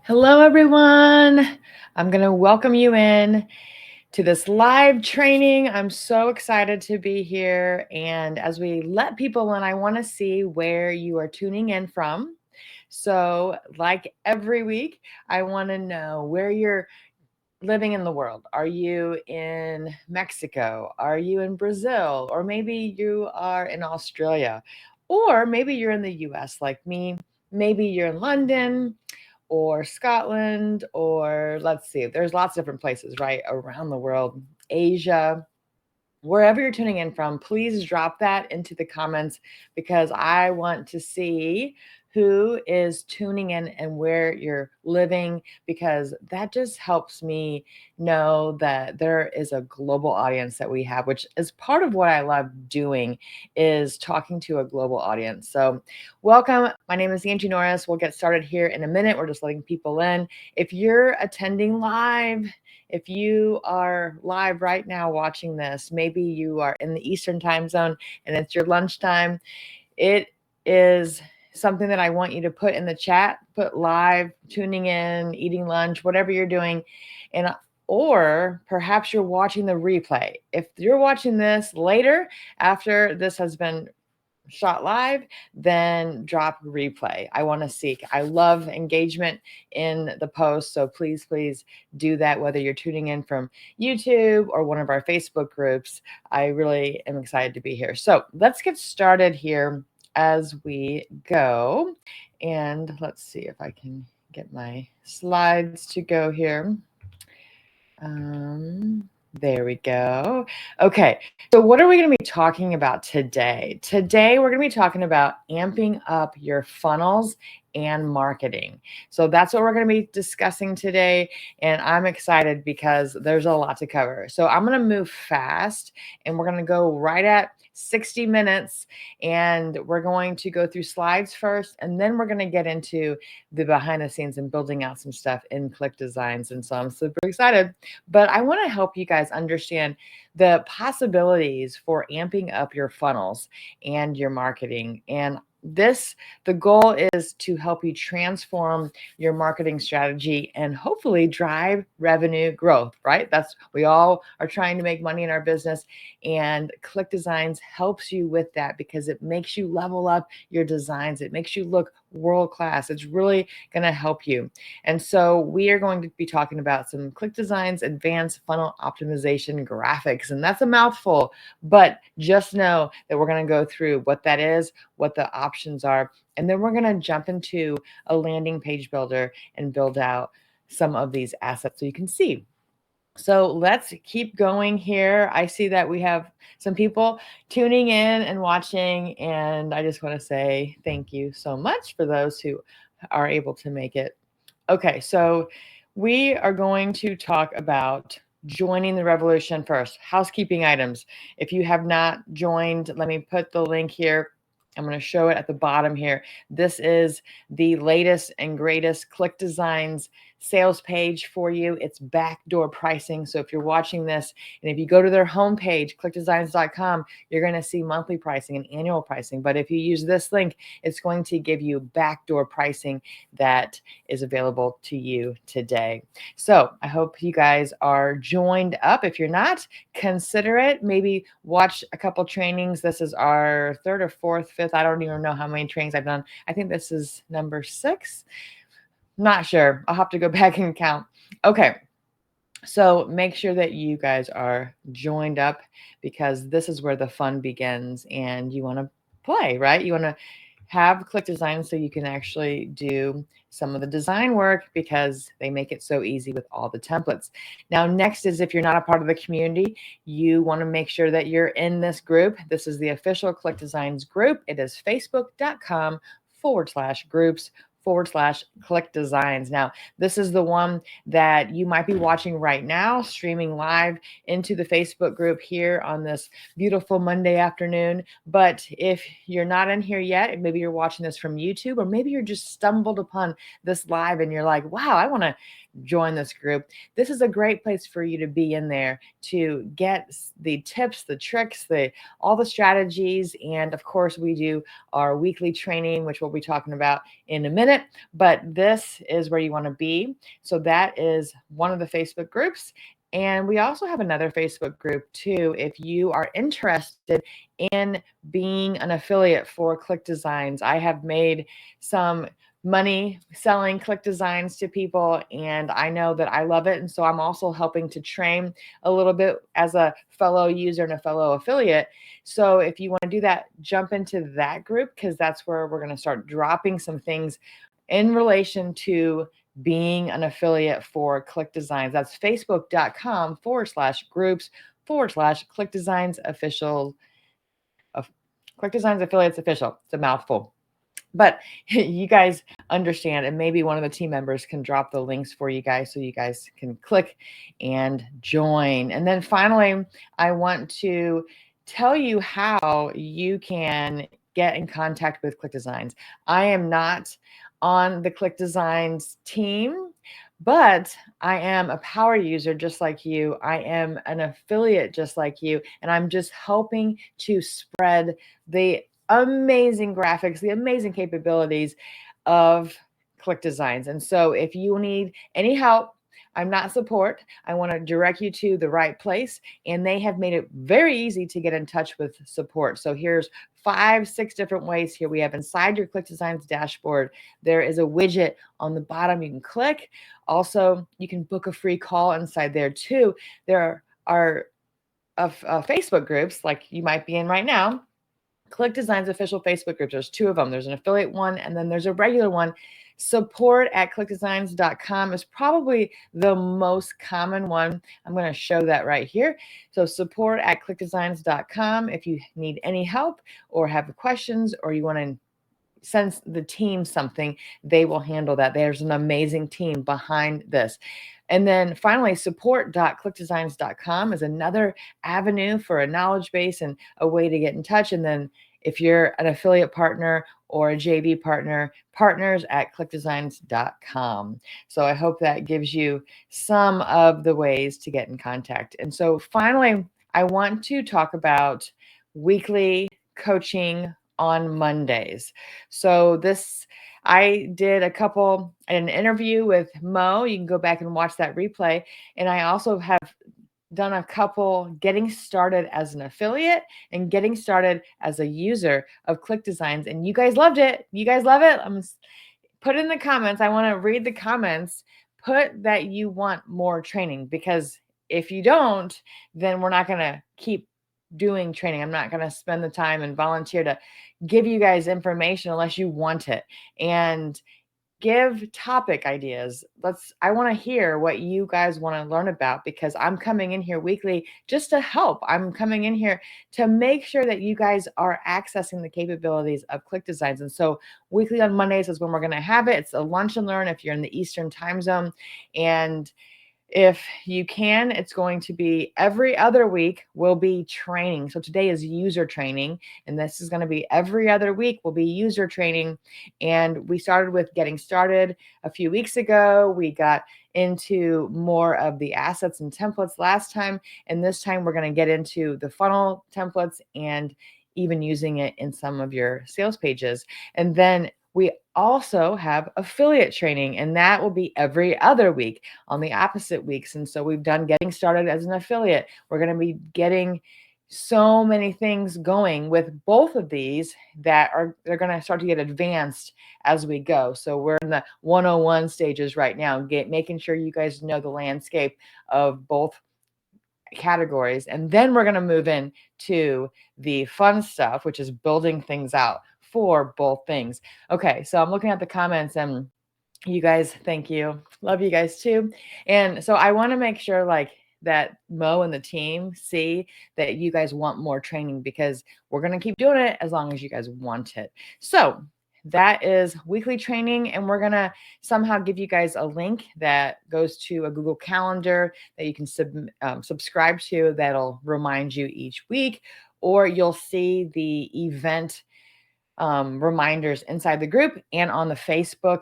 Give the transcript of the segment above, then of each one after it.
Hello, everyone. I'm going to welcome you in to this live training. I'm so excited to be here. And as we let people in, I want to see where you are tuning in from. So, like every week, I want to know where you're living in the world. Are you in Mexico? Are you in Brazil? Or maybe you are in Australia? Or maybe you're in the US like me. Maybe you're in London or Scotland, or let's see, there's lots of different places, right, around the world, Asia, wherever you're tuning in from. Please drop that into the comments because I want to see who is tuning in and where you're living, because that just helps me know that there is a global audience that we have, which is part of what I love doing, is talking to a global audience. So welcome. My name is Angie Norris. We'll get started here in a minute. We're just letting people in. If you're attending live, if you are live right now watching this, maybe you are in the Eastern time zone and it's your lunchtime, it is something that I want you to put in the chat, put live, tuning in, eating lunch, whatever you're doing. And or perhaps you're watching the replay. If you're watching this later after this has been shot live, then drop replay. I want to seek. I love engagement in the post. So please do that, whether you're tuning in from YouTube or one of our Facebook groups. I really am excited to be here. So let's get started here as we go. And let's see if I can get my slides to go here. There we go. Okay, so what are we going to be talking about today? Today, we're going to be talking about amping up your funnels and marketing. So that's what we're going to be discussing today. And I'm excited because there's a lot to cover. So I'm going to move fast and we're going to go right at 60 minutes. And we're going to go through slides first, and then we're going to get into the behind the scenes and building out some stuff in ClickDesigns. And so I'm super excited. But I want to help you guys understand the possibilities for amping up your funnels and your marketing. And the goal is to help you transform your marketing strategy and hopefully drive revenue growth, right? We all are trying to make money in our business, and ClickDesigns helps you with that because it makes you level up your designs. It makes you look world class. It's really going to help you. And so we are going to be talking about some ClickDesigns advanced funnel optimization graphics. And that's a mouthful, but just know that we're going to go through what that is, what the options are, and then we're going to jump into a landing page builder and build out some of these assets so you can see. So let's keep going here. I see that we have some people tuning in and watching, and I just want to say thank you so much for those who are able to make it. Okay, so we are going to talk about joining the revolution first. Housekeeping items. If you have not joined, let me put the link here. I'm going to show it at the bottom here. This is the latest and greatest ClickDesigns sales page for you. It's backdoor pricing. So if you're watching this and if you go to their homepage, clickdesigns.com, you're going to see monthly pricing and annual pricing. But if you use this link, it's going to give you backdoor pricing that is available to you today. So I hope you guys are joined up. If you're not, consider it. Maybe watch a couple trainings. This is our third or fourth, fifth. I don't even know how many trainings I've done. I think this is number 6. Not sure. I'll have to go back and count. Okay. So make sure that you guys are joined up because this is where the fun begins and you want to play, right? You want to have ClickDesigns so you can actually do some of the design work because they make it so easy with all the templates. Now, next is if you're not a part of the community, you want to make sure that you're in this group. This is the official ClickDesigns group. It is facebook.com/groups/ClickDesigns. Now, this is the one that you might be watching right now, streaming live into the Facebook group here on this beautiful Monday afternoon. But if you're not in here yet, maybe you're watching this from YouTube, or maybe you're just stumbled upon this live and you're like, wow, I want to join this group. This is a great place for you to be in there to get the tips, the tricks, all the strategies. And of course, we do our weekly training, which we'll be talking about in a minute. it, but this is where you want to be. So that is one of the Facebook groups. And we also have another Facebook group too, if you are interested in being an affiliate for ClickDesigns. I have made some money selling ClickDesigns to people, and I know that I love it. And so I'm also helping to train a little bit as a fellow user and a fellow affiliate. So if you want to do that, jump into that group, because that's where we're going to start dropping some things in relation to being an affiliate for ClickDesigns. That's facebook.com/groups/ClickDesigns official, ClickDesigns affiliates official. It's a mouthful. But you guys understand, and maybe one of the team members can drop the links for you guys so you guys can click and join. And then finally, I want to tell you how you can get in contact with ClickDesigns. I am not on the ClickDesigns team, but I am a power user just like you. I am an affiliate just like you, and I'm just helping to spread the amazing graphics, the amazing capabilities of ClickDesigns. And so if you need any help, I'm not support. I want to direct you to the right place. And they have made it very easy to get in touch with support. So here's 5, 6 different ways here. We have inside your ClickDesigns dashboard, there is a widget on the bottom you can click. Also, you can book a free call inside there too. There are Facebook groups like you might be in right now. ClickDesigns official Facebook groups. There's 2 of them. There's an affiliate one, and then there's a regular one. Support@clickdesigns.com is probably the most common one. I'm going to show that right here. So support@clickdesigns.com. If you need any help or have questions, or you want to send the team something, they will handle that. There's an amazing team behind this. And then finally, support.clickdesigns.com is another avenue for a knowledge base and a way to get in touch. And then if you're an affiliate partner or a JV partner, partners@clickdesigns.com. So I hope that gives you some of the ways to get in contact. And so finally, I want to talk about weekly coaching on Mondays. So I did an interview with Mo. You can go back and watch that replay. And I also have done a couple getting started as an affiliate and getting started as a user of ClickDesigns. And you guys loved it. You guys love it. Put in the comments. I want to read the comments. Put that you want more training, because if you don't, then we're not going to keep doing training. I'm not going to spend the time and volunteer to give you guys information unless you want it. And give topic ideas. I want to hear what you guys want to learn about, because I'm coming in here weekly just to help. I'm coming in here to make sure that you guys are accessing the capabilities of ClickDesigns. And so weekly on Mondays is when we're going to have it. It's a lunch and learn if you're in the Eastern time zone. And if you can, it's going to be every other week will be training. So today is user training, and this is going to be every other week will be user training. And we started with getting started a few weeks ago. We got into more of the assets and templates last time, and this time we're going to get into the funnel templates and even using it in some of your sales pages. And then we also have affiliate training, and that will be every other week on the opposite weeks. And so we've done getting started as an affiliate. We're going to be getting so many things going with both of these that they're going to start to get advanced as we go. So we're in the 101 stages right now, making sure you guys know the landscape of both categories. And then we're going to move in to the fun stuff, which is building things out for both things. Okay, so I'm looking at the comments, and you guys, thank you. Love you guys too. And so I want to make sure that Mo and the team see that you guys want more training, because we're going to keep doing it as long as you guys want it. So that is weekly training, and we're going to somehow give you guys a link that goes to a Google Calendar that you can subscribe to, that'll remind you each week, or you'll see the event reminders inside the group and on the Facebook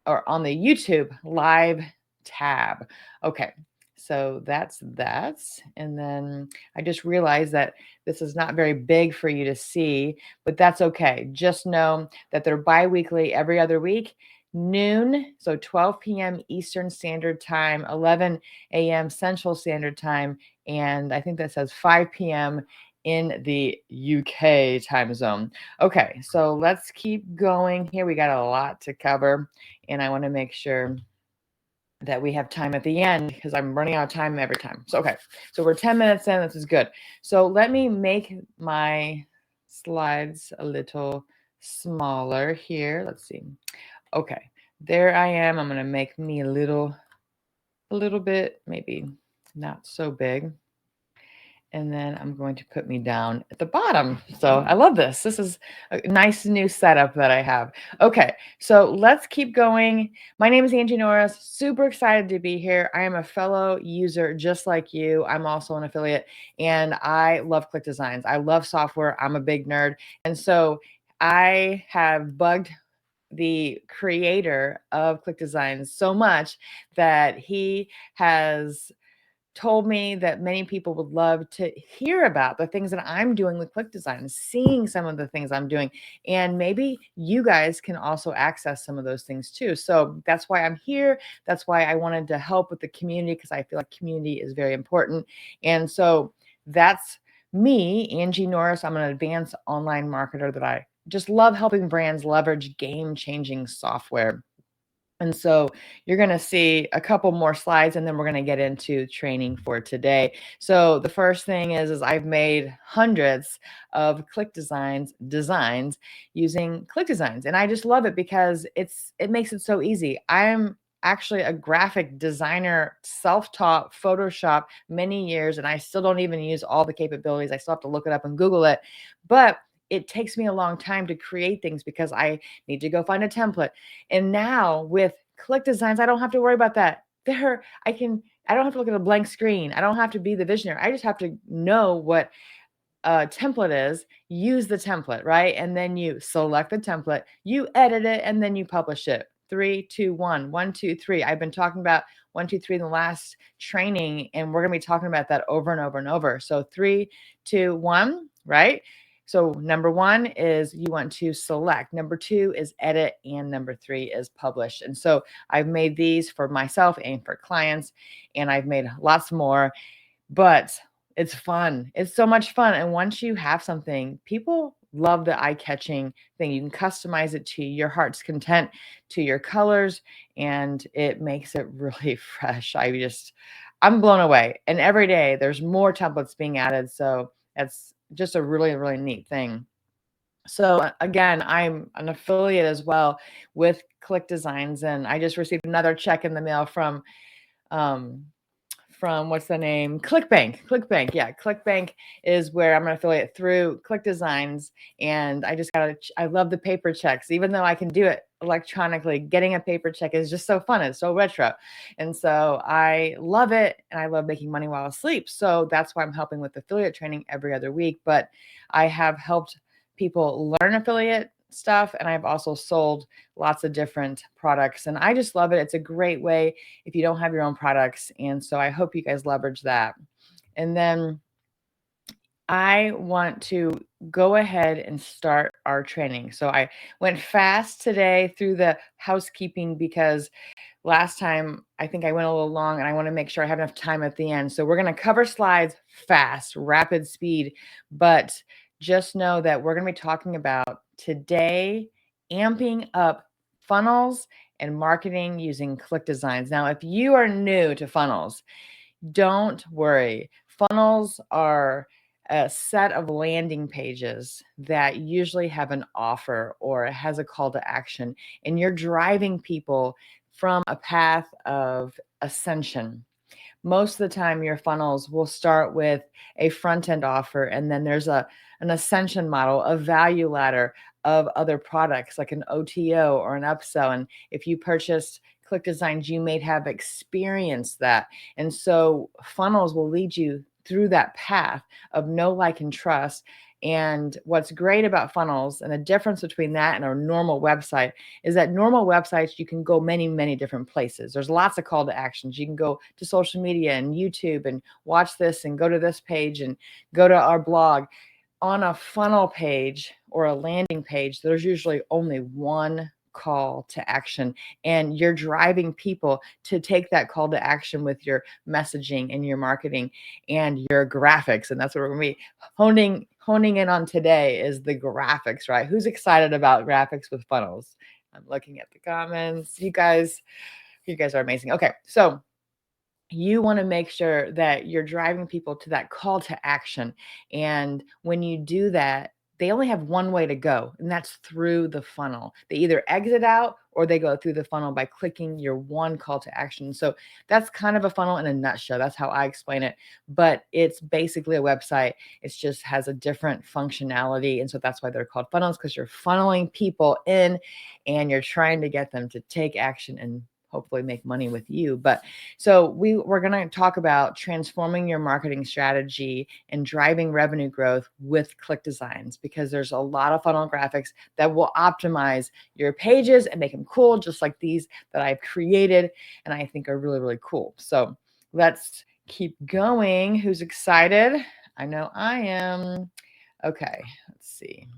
or on the YouTube live tab. Okay, so that's that. And then I just realized that this is not very big for you to see, but that's okay. Just know that they're bi-weekly every other week. noon, so 12 p.m. Eastern Standard Time, 11 a.m. Central Standard Time, and I think that says 5 p.m. in the UK time zone. Okay, so let's keep going here. We got a lot to cover, and I want to make sure that we have time at the end because I'm running out of time every time. So, okay, so we're 10 minutes in. This is good. So let me make my slides a little smaller here. Let's see. Okay, there I am. I'm going to make me a little bit, maybe not so big. And then I'm going to put me down at the bottom. So I love this. This is a nice new setup that I have. Okay, so let's keep going. My name is Angie Norris. Super excited to be here. I am a fellow user just like you. I'm also an affiliate, and I love ClickDesigns. I love software. I'm a big nerd. And so I have bugged the creator of ClickDesigns so much that he has told me that many people would love to hear about the things that I'm doing with ClickDesign, seeing some of the things I'm doing. And maybe you guys can also access some of those things too. So that's why I'm here. That's why I wanted to help with the community, because I feel like community is very important. And so that's me, Angie Norris. I'm an advanced online marketer that I just love helping brands leverage game-changing software. And so you're going to see a couple more slides, and then we're going to get into training for today. So the first thing is I've made hundreds of designs using ClickDesigns, and I just love it because it makes it so easy. I'm actually a graphic designer, self-taught Photoshop many years, and I still don't even use all the capabilities. I still have to look it up and Google it, but it takes me a long time to create things because I need to go find a template. And now with ClickDesigns, I don't have to worry about that. I don't have to look at a blank screen. I don't have to be the visionary. I just have to know what a template is, use the template, right? And then you select the template, you edit it, and then you publish it. 3, 2, 1, 1, 2, 3. I've been talking about 1, 2, 3 in the last training, and we're going to be talking about that over and over and over. So 3, 2, 1, right? So number 1 is you want to select. Number 2 is edit, and number 3 is publish. And so I've made these for myself and for clients, and I've made lots more, but it's fun. It's so much fun. And once you have something, people love the eye-catching thing. You can customize it to your heart's content, to your colors, and it makes it really fresh. I'm blown away. And every day there's more templates being added. So that's just a really, really neat thing. So again, I'm an affiliate as well with ClickDesigns, and I just received another check in the mail um, from what's the name? ClickBank. Yeah, ClickBank is where I'm an affiliate through ClickDesigns, and I love the paper checks. Even though I can do it electronically, getting a paper check is just so fun. It's so retro. And so I love it, and I love making money while asleep. So that's why I'm helping with affiliate training every other week. But I have helped people learn affiliate stuff, and I've also sold lots of different products, and I just love it. It's a great way if you don't have your own products, and so I hope you guys leverage that. And then I want to go ahead and start our training. So I went fast today through the housekeeping because last time I think I went a little long, and I want to make sure I have enough time at the end. So we're going to cover slides fast, rapid speed, but just know that we're going to be talking about today amping up funnels and marketing using ClickDesigns. Now, if you are new to funnels, don't worry. Funnels are a set of landing pages that usually have an offer or has a call to action, and you're driving people from a path of ascension. Most of the time, your funnels will start with a front end offer, and then there's an ascension model, a value ladder of other products like an OTO or an upsell. And if you purchased ClickDesigns, you may have experienced that. And so funnels will lead you through that path of know, like, and trust. And what's great about funnels, and the difference between that and a normal website, is that normal websites, you can go many, many different places. There's lots of call to actions. You can go to social media and YouTube and watch this and go to this page and go to our blog. On a funnel page or a landing page, there's usually only one call to action, and you're driving people to take that call to action with your messaging and your marketing and your graphics. And that's what we're going to be honing in on today is the graphics, right? Who's excited about graphics with funnels? I'm looking at the comments. You guys are amazing. Okay, so you want to make sure that you're driving people to that call to action. And when you do that, they only have one way to go, and that's through the funnel. They either exit out or they go through the funnel by clicking your one call to action. So that's kind of a funnel in a nutshell. That's how I explain it. But it's basically a website. It just has a different functionality. And so that's why they're called funnels, because you're funneling people in and you're trying to get them to take action and hopefully make money with you. But so we're going to talk about transforming your marketing strategy and driving revenue growth with ClickDesigns, because there's a lot of funnel graphics that will optimize your pages and make them cool, just like these that I've created and I think are really, really cool. So let's keep going. Who's excited? I know I am. Okay, let's see.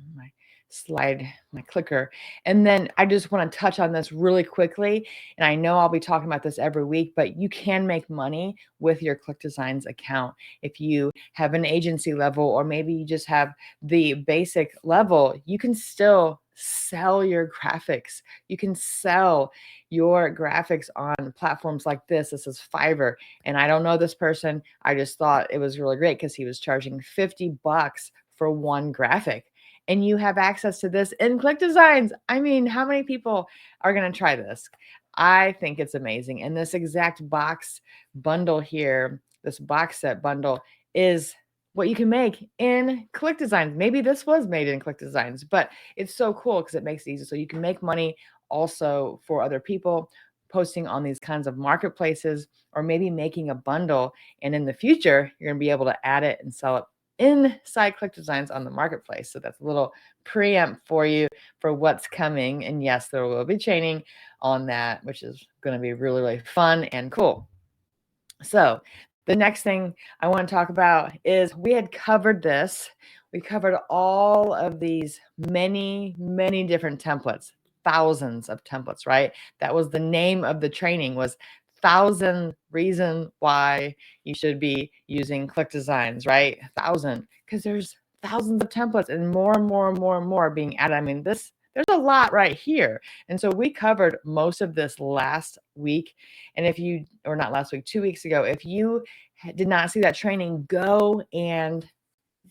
My clicker. And then I just want to touch on this really quickly. And I know I'll be talking about this every week, but you can make money with your ClickDesigns account. If you have an agency level, or maybe you just have the basic level, you can still sell your graphics. You can sell your graphics on platforms like this. This is Fiverr. And I don't know this person. I just thought it was really great because he was charging $50 for one graphic. And you have access to this in ClickDesigns. I mean, how many people are going to try this? I think it's amazing. And this exact box bundle here, this box set bundle, is what you can make in ClickDesigns. Maybe this was made in ClickDesigns, but it's so cool because it makes it easy. So you can make money also for other people posting on these kinds of marketplaces, or maybe making a bundle. And in the future, you're going to be able to add it and sell it inside ClickDesigns on the marketplace. So that's a little preempt for you for what's coming. And yes, there will be training on that, which is going to be really, really fun and cool. So the next thing I want to talk about is we had covered this. We covered all of these many, many different templates, thousands of templates, right? That was the name of the training, was 1,000 reason why you should be using ClickDesigns, right? 1,000, because there's thousands of templates and more and more and more and more being added. I mean, there's a lot right here. And so we covered most of this last week. And if you, or not last week, 2 weeks ago, if you did not see that training, go and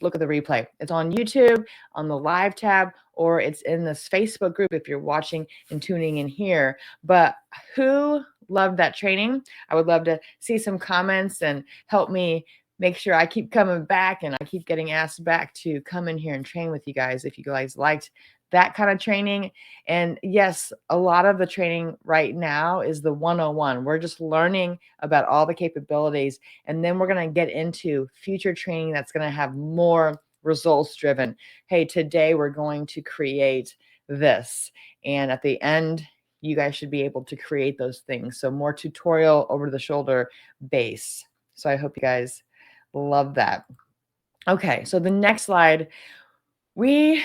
look at the replay. It's on YouTube, on the live tab, or it's in this Facebook group if you're watching and tuning in here. But who loved that training? I would love to see some comments and help me make sure I keep coming back and I keep getting asked back to come in here and train with you guys if you guys liked that kind of training. And yes, a lot of the training right now is the 101. We're just learning about all the capabilities, and then we're going to get into future training that's going to have more results driven. Hey, today we're going to create this, and at the end you guys should be able to create those things. So more tutorial, over the shoulder base. So I hope you guys love that. Okay, so the next slide, what's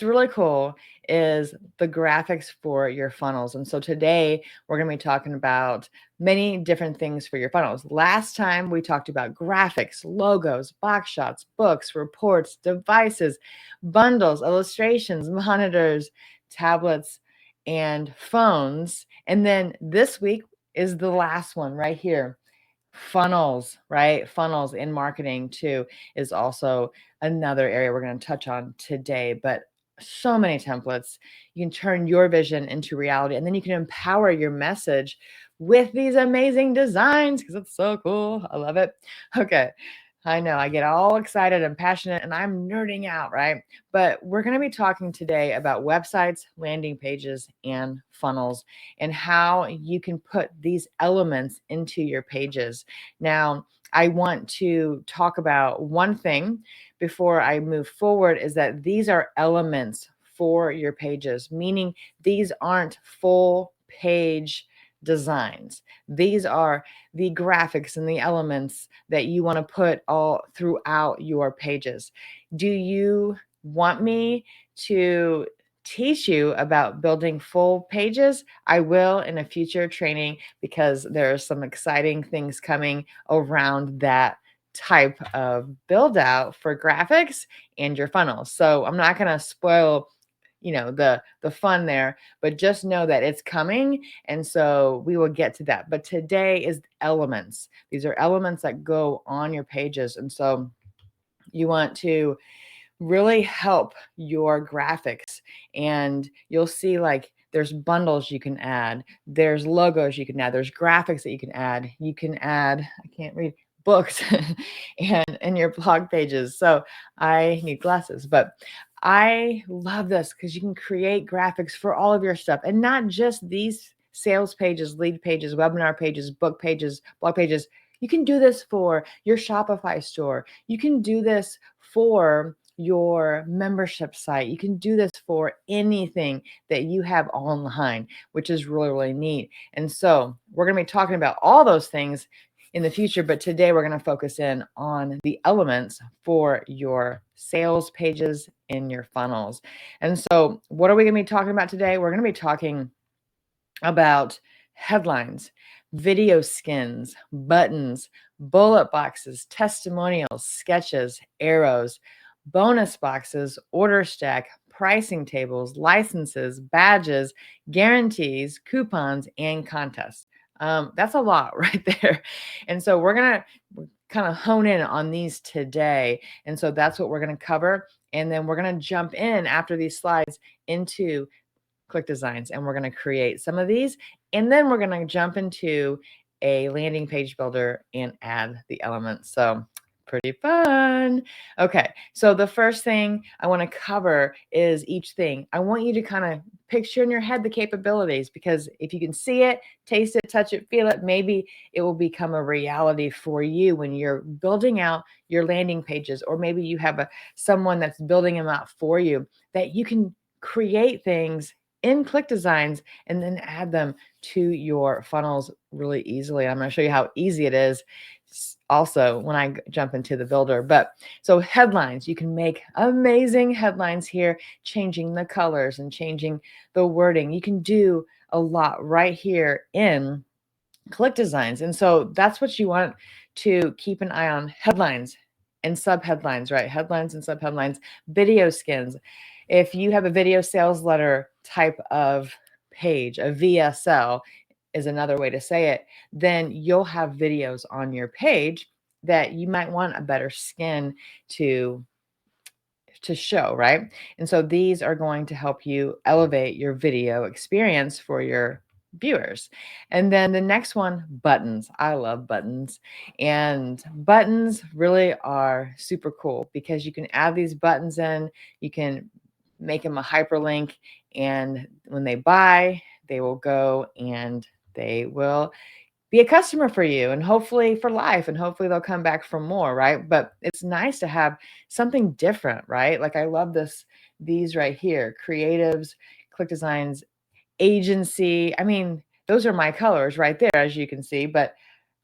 really cool is the graphics for your funnels. And so today we're going to be talking about many different things for your funnels. Last time we talked about graphics, logos, box shots, books, reports, devices, bundles, illustrations, monitors, tablets, and phones. And then this week is the last one right here. Funnels, right? Funnels in marketing too is also another area we're going to touch on today. But so many templates. You can turn your vision into reality, and then you can empower your message with these amazing designs because it's so cool. I love it. Okay. I know I get all excited and passionate and I'm nerding out, right? But we're going to be talking today about websites, landing pages, and funnels, and how you can put these elements into your pages. Now, I want to talk about one thing before I move forward, is that these are elements for your pages, meaning these aren't full page designs. These are the graphics and the elements that you want to put all throughout your pages. Do you want me to teach you about building full pages, I will in a future training because there are some exciting things coming around that type of build out for graphics and your funnels. So I'm not going to spoil the fun there, but just know that it's coming, and so we will get to that. But today is elements. These are elements that go on your pages, and so you want to really help your graphics. And you'll see like there's bundles you can add, there's logos you can add, there's graphics that you can add, I can't read, books and your blog pages. So I need glasses, but I love this because you can create graphics for all of your stuff, and not just these sales pages, lead pages, webinar pages, book pages, blog pages. You can do this for your Shopify store. You can do this for your membership site. You can do this for anything that you have online, which is really, really neat. And so we're going to be talking about all those things in the future, but today we're going to focus in on the elements for your sales pages in your funnels. And so what are we going to be talking about today? We're going to be talking about headlines, video skins, buttons, bullet boxes, testimonials, sketches, arrows, bonus boxes, order stack, pricing tables, licenses, badges, guarantees, coupons, and contests. That's a lot right there. And so we're going to kind of hone in on these today. And so that's what we're going to cover. And then we're going to jump in after these slides into ClickDesigns, and we're going to create some of these, and then we're going to jump into a landing page builder and add the elements. So pretty fun. Okay, so the first thing I want to cover is each thing. I want you to kind of picture in your head the capabilities, because if you can see it, taste it, touch it, feel it, maybe it will become a reality for you when you're building out your landing pages, or maybe you have someone that's building them out for you, that you can create things in ClickDesigns and then add them to your funnels really easily. I'm going to show you how easy it is also when I jump into the builder. But so headlines, you can make amazing headlines here, changing the colors and changing the wording. You can do a lot right here in ClickDesigns. And so that's what you want to keep an eye on: headlines and subheadlines, right? Headlines and subheadlines, video skins. If you have a video sales letter type of page, a VSL is another way to say it, then you'll have videos on your page that you might want a better skin to show, right? And so these are going to help you elevate your video experience for your viewers. And then the next one, buttons. I love buttons. And buttons really are super cool because you can add these buttons in, you can make them a hyperlink, and when they buy, they will go and they will be a customer for you, and hopefully for life, and hopefully they'll come back for more, right? But it's nice to have something different, right? Like I love these right here, creatives, ClickDesigns, agency. I mean, those are my colors right there, as you can see, but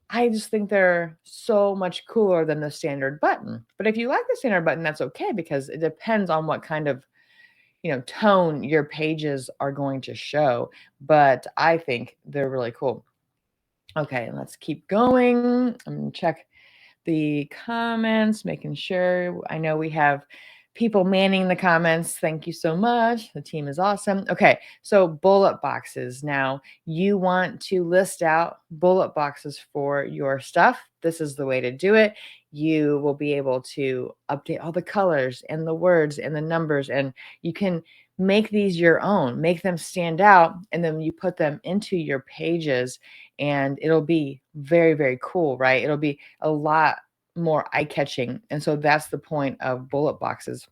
I just think they're so much cooler than the standard button. But if you like the standard button, that's okay, because it depends on what kind of tone your pages are going to show. But I think they're really cool. Okay, let's keep going. I'm going to check the comments, making sure. I know we have people manning the comments. Thank you so much. The team is awesome. Okay, so bullet boxes. Now, you want to list out bullet boxes for your stuff. This is the way to do it. You will be able to update all the colors and the words and the numbers, and you can make these your own, make them stand out, and then you put them into your pages, and it'll be very, very cool, right? It'll be a lot more eye-catching. And so that's the point of bullet boxes.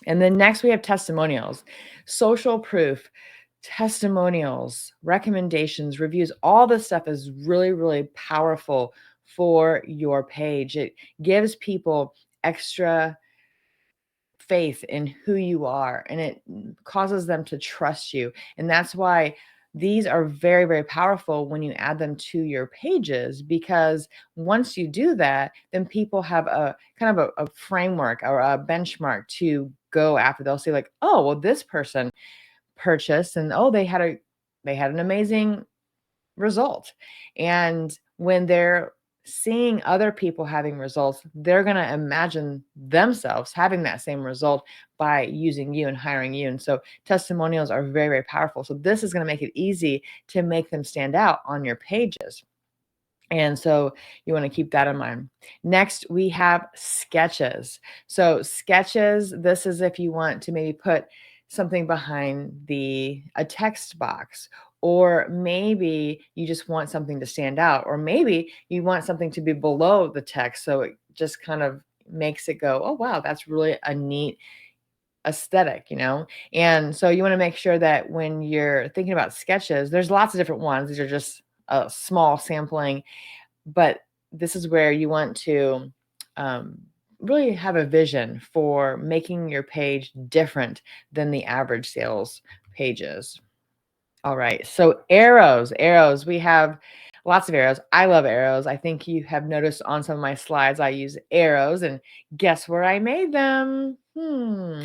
And then next we have testimonials, social proof, testimonials, recommendations, reviews. All this stuff is really, really powerful for your page. It gives people extra faith in who you are, and it causes them to trust you. And that's why these are very, very powerful when you add them to your pages, because once you do that, then people have a kind of a framework or a benchmark to go after. They'll say like, oh, well, this person purchased and oh, they had an amazing result. And when they're seeing other people having results, they're going to imagine themselves having that same result by using you and hiring you. And so testimonials are very, very powerful. So this is going to make it easy to make them stand out on your pages. And so you want to keep that in mind. Next, we have sketches. So sketches, this is if you want to maybe put something behind a text box, or maybe you just want something to stand out, or maybe you want something to be below the text. So it just kind of makes it go, oh, wow, that's really a neat aesthetic. And so you want to make sure that when you're thinking about sketches, there's lots of different ones. These are just a small sampling, but this is where you want to um, really have a vision for making your page different than the average sales pages. All right. So arrows. We have lots of arrows. I love arrows. I think you have noticed on some of my slides, I use arrows, and guess where I made them?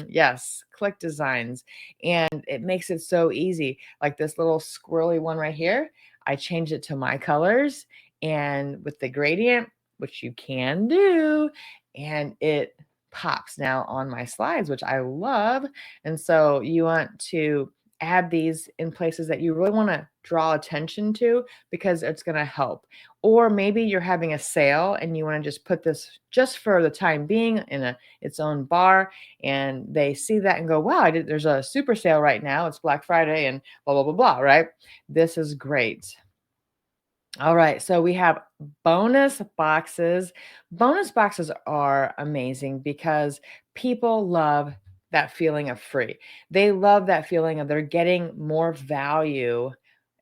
Yes, ClickDesigns. And it makes it so easy. Like this little squirrely one right here, I changed it to my colors and with the gradient, which you can do, and it pops now on my slides, which I love. And so you want to add these in places that you really want to draw attention to because it's going to help. Or maybe you're having a sale and you want to just put this just for the time being in its own bar, and they see that and go, wow, there's a super sale right now. It's Black Friday and blah, blah, blah, blah, right? This is great. All right, so we have bonus boxes. Bonus boxes are amazing because people love that feeling of free. They love that feeling of they're getting more value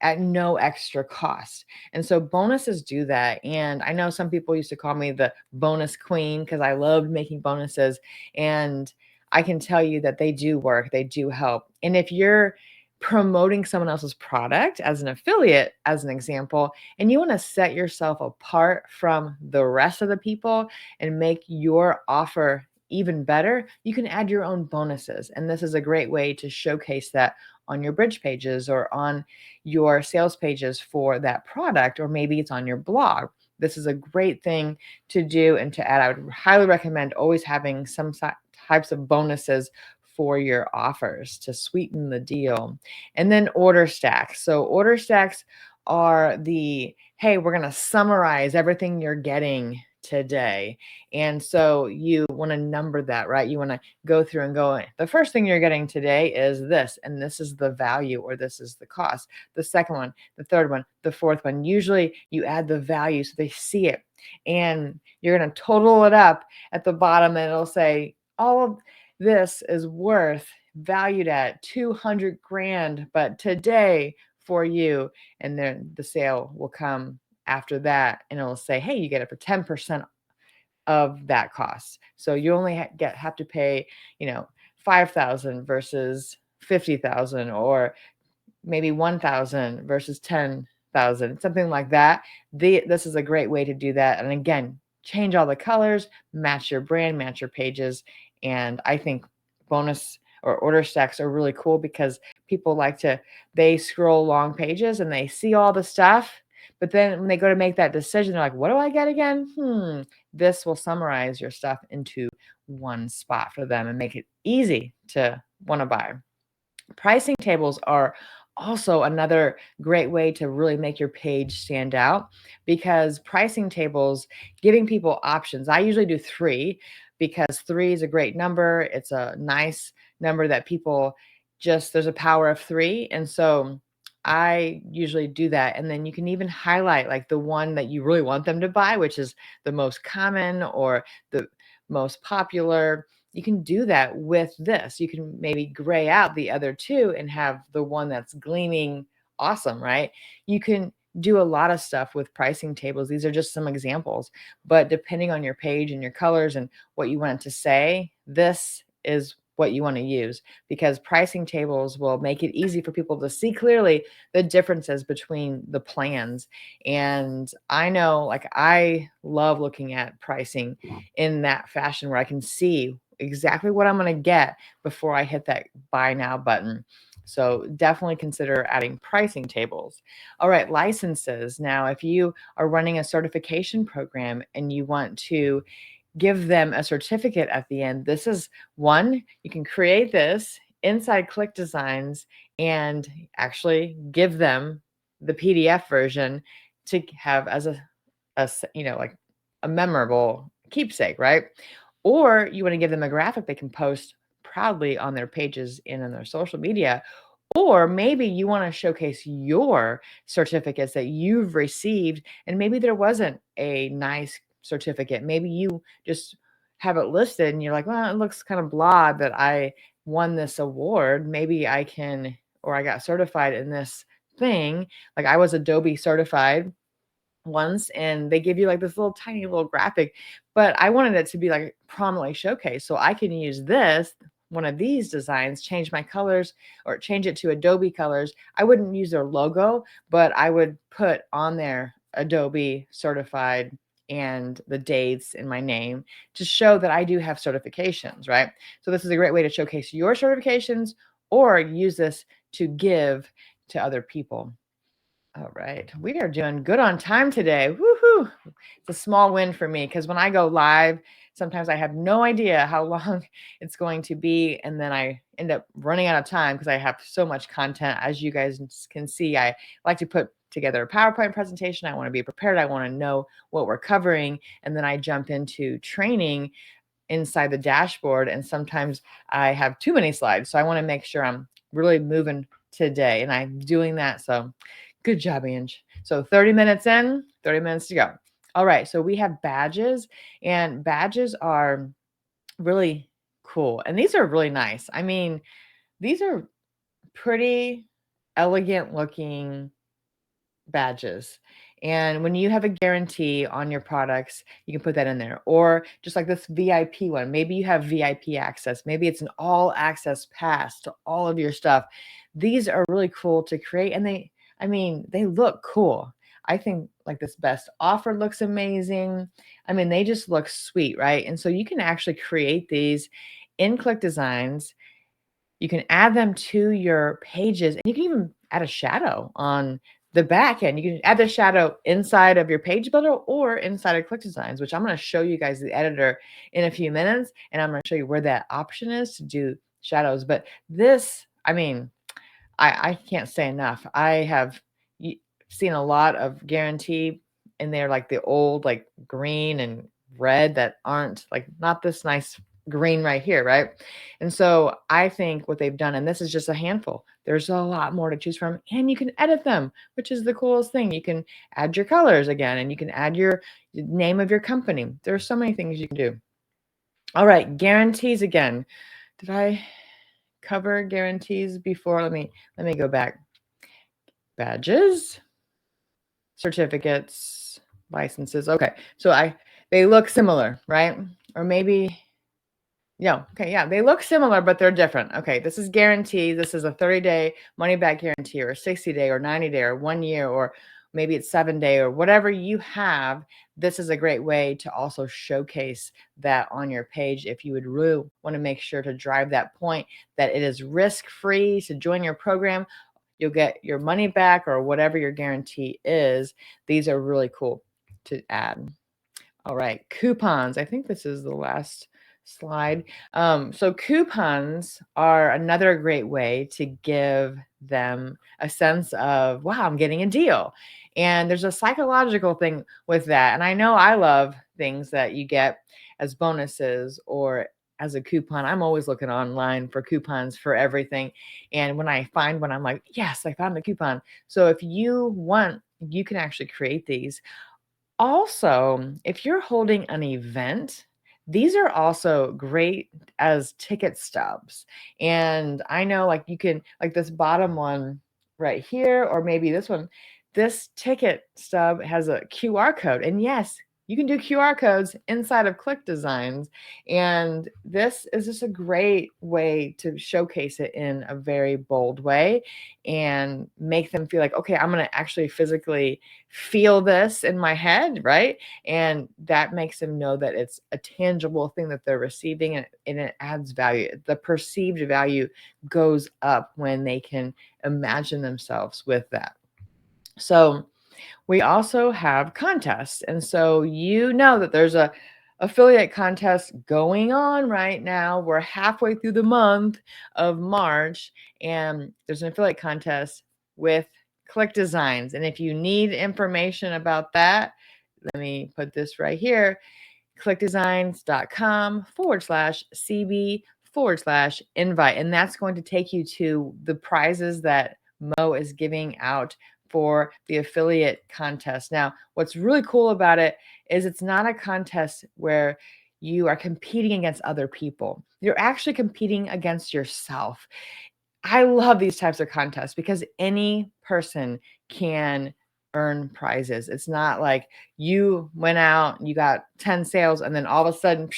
at no extra cost. And so bonuses do that. And I know some people used to call me the bonus queen because I loved making bonuses. And I can tell you that they do work, they do help. And if you're promoting someone else's product as an affiliate, as an example, and you want to set yourself apart from the rest of the people and make your offer even better, you can add your own bonuses. And this is a great way to showcase that on your bridge pages or on your sales pages for that product, or maybe it's on your blog. This is a great thing to do and to add. I would highly recommend always having some types of bonuses for your offers to sweeten the deal. And then order stacks. So order stacks are hey, we're going to summarize everything you're getting today. And so you want to number that, right? You want to go through and go, the first thing you're getting today is this, and this is the value, or this is the cost. The second one, the third one, the fourth one. Usually you add the value so they see it. And you're going to total it up at the bottom, and it'll say, all of this is valued at 200 grand, but today for you. And then the sale will come after that, and it'll say, hey, you get it for 10% of that cost. So you only have to pay, 5,000 versus 50,000, or maybe 1,000 versus 10,000, something like that. This is a great way to do that. And again, change all the colors, match your brand, match your pages. And I think bonus or order stacks are really cool because people they scroll long pages and they see all the stuff. But then when they go to make that decision, they're like, what do I get again? This will summarize your stuff into one spot for them and make it easy to want to buy. Pricing tables are also another great way to really make your page stand out, because pricing tables, giving people options. I usually do 3 because 3 is a great number. It's a nice number that people there's a power of 3. And so I usually do that. And then you can even highlight like the one that you really want them to buy, which is the most common or the most popular. You can do that with this. You can maybe gray out the other 2 and have the one that's gleaming awesome, right? You can do a lot of stuff with pricing tables. These are just some examples, but depending on your page and your colors and what you want it to say, this is what you want to use, because pricing tables will make it easy for people to see clearly the differences between the plans. And I know, like, I love looking at pricing in that fashion where I can see exactly what I'm going to get before I hit that buy now button. So definitely consider adding pricing tables. All right, licenses. Now, if you are running a certification program and you want to give them a certificate at the end, this is one, you can create this inside ClickDesigns and actually give them the PDF version to have as like a memorable keepsake, right? Or you want to give them a graphic they can post proudly on their pages and in their social media. Or maybe you want to showcase your certificates that you've received, and maybe there wasn't a nice certificate. Maybe you just have it listed and you're like, well, it looks kind of blah that I won this award. Maybe I can, or I got certified in this thing. Like I was Adobe certified once, and they give you like this little tiny little graphic, but I wanted it to be like prominently showcased, so I can use this one of these designs, change my colors or change it to Adobe colors. I wouldn't use their logo, but I would put on there Adobe certified and the dates and my name to show that I do have certifications, right? So this is a great way to showcase your certifications or use this to give to other people. All right. We are doing good on time today. Woohoo. It's a small win for me because when I go live, sometimes I have no idea how long it's going to be. And then I end up running out of time because I have so much content. As you guys can see, I like to put together a PowerPoint presentation. I want to be prepared. I want to know what we're covering. And then I jump into training inside the dashboard. And sometimes I have too many slides. So I want to make sure I'm really moving today. And I'm doing that. So good job, Ange. So 30 minutes in, 30 minutes to go. All right. So we have badges, and badges are really cool. And these are really nice. I mean, these are pretty elegant looking badges. And when you have a guarantee on your products, you can put that in there. Or just like this VIP one, maybe you have VIP access. Maybe it's an all access pass to all of your stuff. These are really cool to create. And they look cool. I think like this best offer looks amazing. I mean, they just look sweet, right? And so you can actually create these in ClickDesigns. You can add them to your pages, and you can even add a shadow on the back end. You can add the shadow inside of your page builder or inside of ClickDesigns, which I'm going to show you guys the editor in a few minutes, and I'm going to show you where that option is to do shadows. But this, I mean, I can't say enough. I have seen a lot of guarantee in there, like the old, like green and red that aren't like not this nice green right here, right? And so I think what they've done, and this is just a handful, there's a lot more to choose from, and you can edit them, which is the coolest thing. You can add your colors again, and you can add your name of your company. There are so many things you can do. All right, guarantees again. Did I cover guarantees before? Let me go back. Badges, certificates, licenses. Okay. So they look similar, right? Or maybe yeah, okay, yeah, they look similar, but they're different. Okay, this is guaranteed. This is a 30-day money back guarantee, or a 60-day, or 90-day, or 1 year, or maybe it's 7-day, or whatever you have. This is a great way to also showcase that on your page if you would really want to make sure to drive that point that it is risk-free to join your program. You'll get your money back or whatever your guarantee is. These are really cool to add. All right, coupons. I think this is the last slide. So coupons are another great way to give them a sense of, wow, I'm getting a deal. And there's a psychological thing with that. And I know I love things that you get as bonuses or as a coupon. I'm always looking online for coupons for everything. And when I find one, I'm like, yes, I found the coupon. So if you want, you can actually create these. Also, if you're holding an event, these are also great as ticket stubs. And I know like you can, like this bottom one right here, or maybe this one, this ticket stub has a QR code. And yes, you can do QR codes inside of ClickDesigns. And this is just a great way to showcase it in a very bold way and make them feel like, okay, I'm going to actually physically feel this in my head, right? And that makes them know that it's a tangible thing that they're receiving, and it adds value. The perceived value goes up when they can imagine themselves with that. So we also have contests. And so you know that there's a affiliate contest going on right now. We're halfway through the month of March, and there's an affiliate contest with ClickDesigns. And if you need information about that, let me put this right here, clickdesigns.com/CB/invite. And that's going to take you to the prizes that Mo is giving out for the affiliate contest. Now, what's really cool about it is it's not a contest where you are competing against other people. You're actually competing against yourself. I love these types of contests because any person can earn prizes. It's not like you went out, you got 10 sales, and then all of a sudden,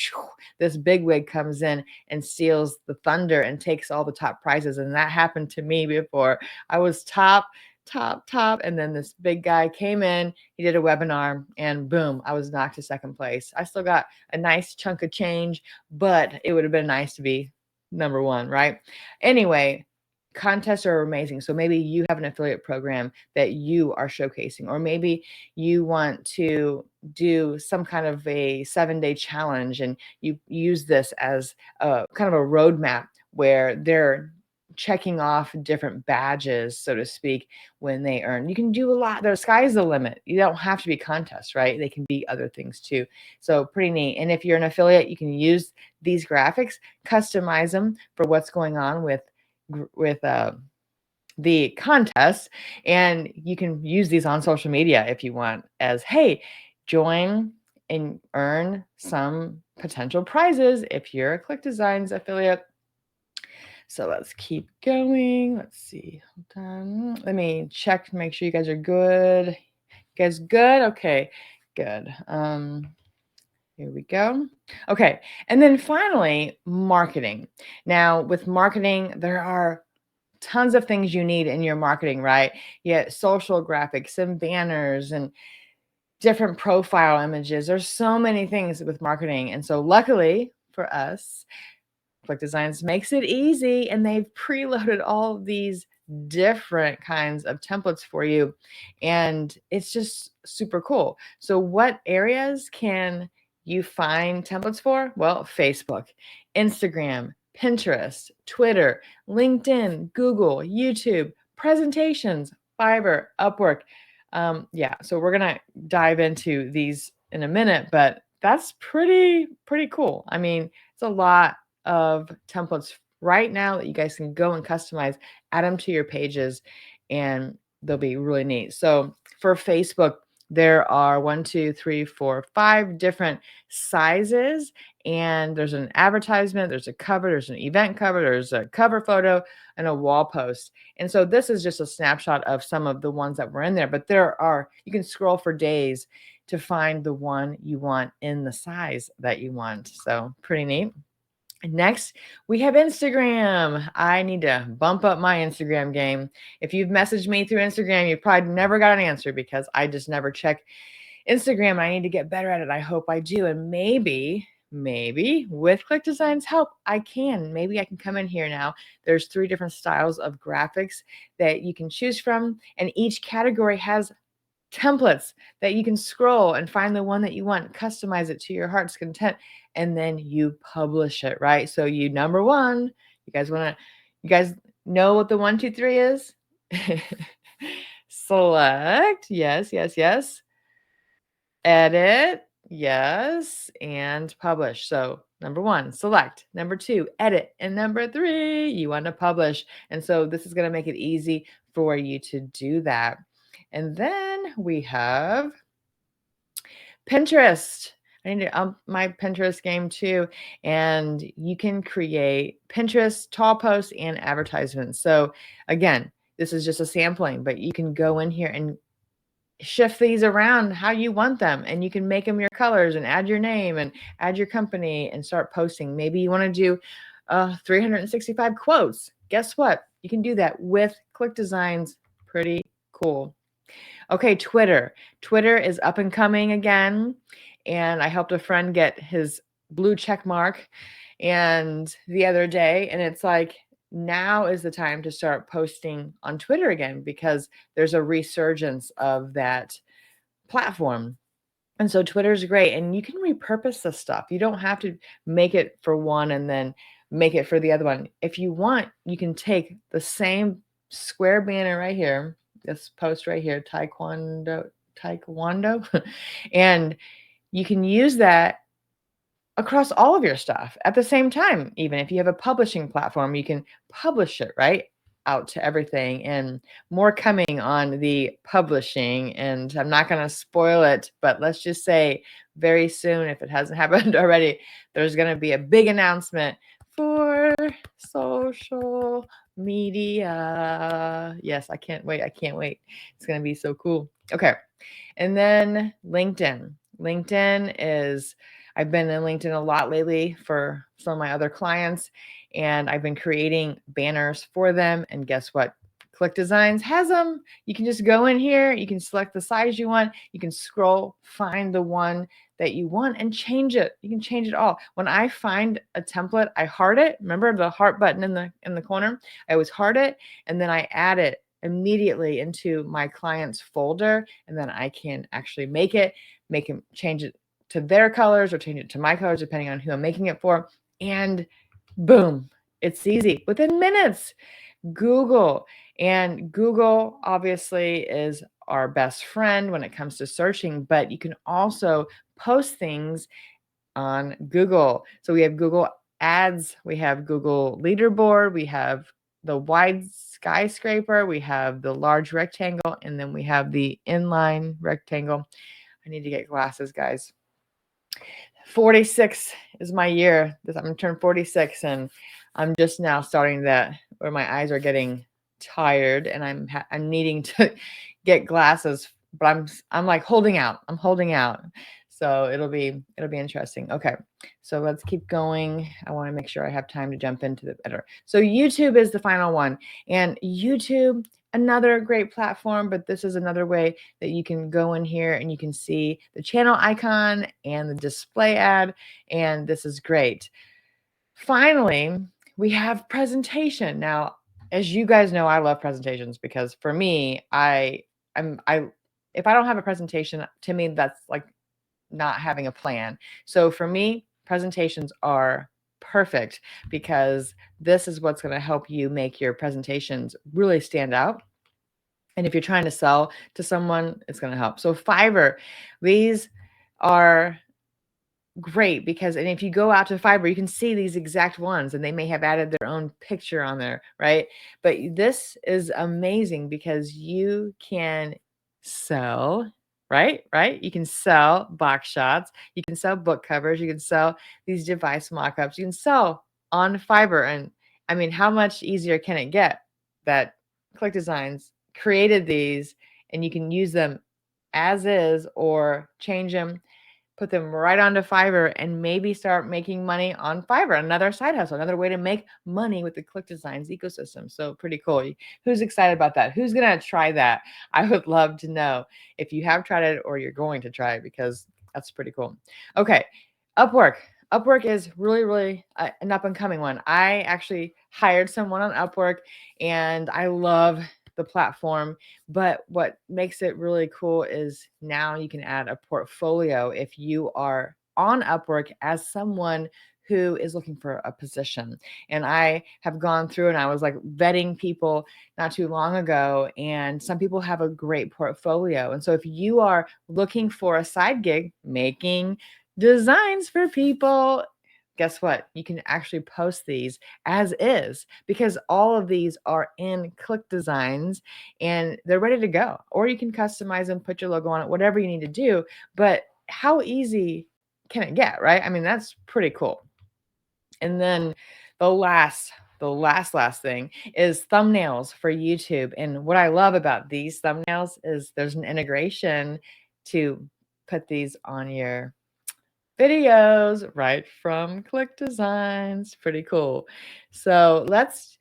this bigwig comes in and steals the thunder and takes all the top prizes. And that happened to me before. I was top, top, top. And then this big guy came in, he did a webinar, and boom, I was knocked to second place. I still got a nice chunk of change, but it would have been nice to be number one, right? Anyway, contests are amazing. So maybe you have an affiliate program that you are showcasing, or maybe you want to do some kind of a 7-day challenge and you use this as a kind of a roadmap where they're checking off different badges, so to speak, when they earn. You can do a lot. The sky's the limit. You don't have to be contests, right? They can be other things too. So pretty neat. And if you're an affiliate, you can use these graphics, customize them for what's going on with the contest, and you can use these on social media if you want, as, hey, join and earn some potential prizes if you're a ClickDesigns affiliate. So let's keep going. Let's see. Hold on. Let me check to make sure you guys are good. You guys good? Okay, good. Here we go. Okay, and then finally, marketing. Now, with marketing, there are tons of things you need in your marketing, right? Yeah, social graphics and banners and different profile images. There's so many things with marketing. And so luckily for us, ClickDesigns makes it easy, and they've preloaded all of these different kinds of templates for you. And it's just super cool. So what areas can you find templates for? Well, Facebook, Instagram, Pinterest, Twitter, LinkedIn, Google, YouTube, presentations, Fiverr, Upwork. Yeah, so we're gonna dive into these in a minute, but that's pretty cool. I mean, it's a lot of templates right now that you guys can go and customize, add them to your pages, and they'll be really neat. So for Facebook, there are 1, 2, 3, 4, 5 different sizes, and there's an advertisement, there's a cover, there's an event cover, there's a cover photo, and a wall post. And so this is just a snapshot of some of the ones that were in there, but you can scroll for days to find the one you want in the size that you want. So pretty neat. Next, we have Instagram. I need to bump up my Instagram game. If you've messaged me through Instagram, you probably never got an answer because I just never check Instagram. I need to get better at it. I hope I do. And maybe with ClickDesigns help, I can. Maybe I can come in here now. There's 3 different styles of graphics that you can choose from, and each category has templates that you can scroll and find the one that you want, customize it to your heart's content, and then you publish it, right? So number one, you guys know what the 1, 2, 3 is? Select, yes, yes, yes. Edit, yes, and publish. So number 1, select. Number 2, edit. And number 3, you want to publish. And so this is going to make it easy for you to do that. And then we have Pinterest. I need to up my Pinterest game too. And you can create Pinterest tall posts and advertisements. So again, this is just a sampling, but you can go in here and shift these around how you want them, and you can make them your colors and add your name and add your company and start posting. Maybe you want to do 365 quotes. Guess what? You can do that with ClickDesigns. Pretty cool. Okay, Twitter. Twitter is up and coming again, and I helped a friend get his blue check mark and the other day, and it's like now is the time to start posting on Twitter again because there's a resurgence of that platform. And so Twitter is great, and you can repurpose the stuff. You don't have to make it for one and then make it for the other one. If you want, you can take the same square banner right here, this post right here, taekwondo, and you can use that across all of your stuff at the same time. Even if you have a publishing platform, you can publish it right out to everything, and more coming on the publishing. And I'm not going to spoil it, but let's just say very soon, if it hasn't happened already, there's going to be a big announcement for social media. Yes, I can't wait. I can't wait. It's going to be so cool. Okay. And then LinkedIn. I've been in LinkedIn a lot lately for some of my other clients, and I've been creating banners for them. And guess what? ClickDesigns has them. You can just go in here, you can select the size you want, you can scroll, find the one that you want and change it. You can change it all. When I find a template, I heart it. Remember the heart button in the corner? I always heart it, and then I add it immediately into my client's folder, and then I can actually make him change it to their colors or change it to my colors depending on who I'm making it for, and boom, it's easy within minutes. Google obviously is our best friend when it comes to searching, but you can also post things on Google. So we have Google Ads, we have Google Leaderboard, we have the wide skyscraper, we have the large rectangle, and then we have the inline rectangle. I need to get glasses, guys. 46 is my year. I'm going to turn 46, and I'm just now starting that where my eyes are getting tired, and I'm needing to get glasses, but I'm like holding out. I'm holding out. So it'll be interesting. Okay. So let's keep going. I want to make sure I have time to jump into the better. So YouTube is the final one, and YouTube, another great platform, but this is another way that you can go in here and you can see the channel icon and the display ad, and this is great. Finally, we have presentation. Now, as you guys know, I love presentations because for me, if I don't have a presentation, to me that's like not having a plan. So for me, presentations are perfect because this is what's going to help you make your presentations really stand out. And if you're trying to sell to someone, it's going to help. So Fiverr, these are great because, and if you go out to Fiverr, you can see these exact ones, and they may have added their own picture on there, right? But this is amazing because you can sell, right? You can sell box shots, you can sell book covers, you can sell these device mockups, you can sell on Fiverr. And I mean, how much easier can it get that ClickDesigns created these, and you can use them as is or change them, put them right onto Fiverr, and maybe start making money on Fiverr, another side hustle, another way to make money with the ClickDesigns ecosystem. So pretty cool. Who's excited about that? Who's going to try that? I would love to know if you have tried it or you're going to try it, because that's pretty cool. Okay, Upwork. Upwork is really, really an up and coming one. I actually hired someone on Upwork, and I love the platform. But what makes it really cool is now you can add a portfolio if you are on Upwork as someone who is looking for a position. And I have gone through and I was like vetting people not too long ago, and some people have a great portfolio. And so if you are looking for a side gig making designs for people, guess what? You can actually post these as is because all of these are in ClickDesigns and they're ready to go. Or you can customize them, put your logo on it, whatever you need to do. But how easy can it get, right? I mean, that's pretty cool. And then the last the last thing is thumbnails for YouTube. And what I love about these thumbnails is there's an integration to put these on your videos right from ClickDesigns. Pretty cool. So let's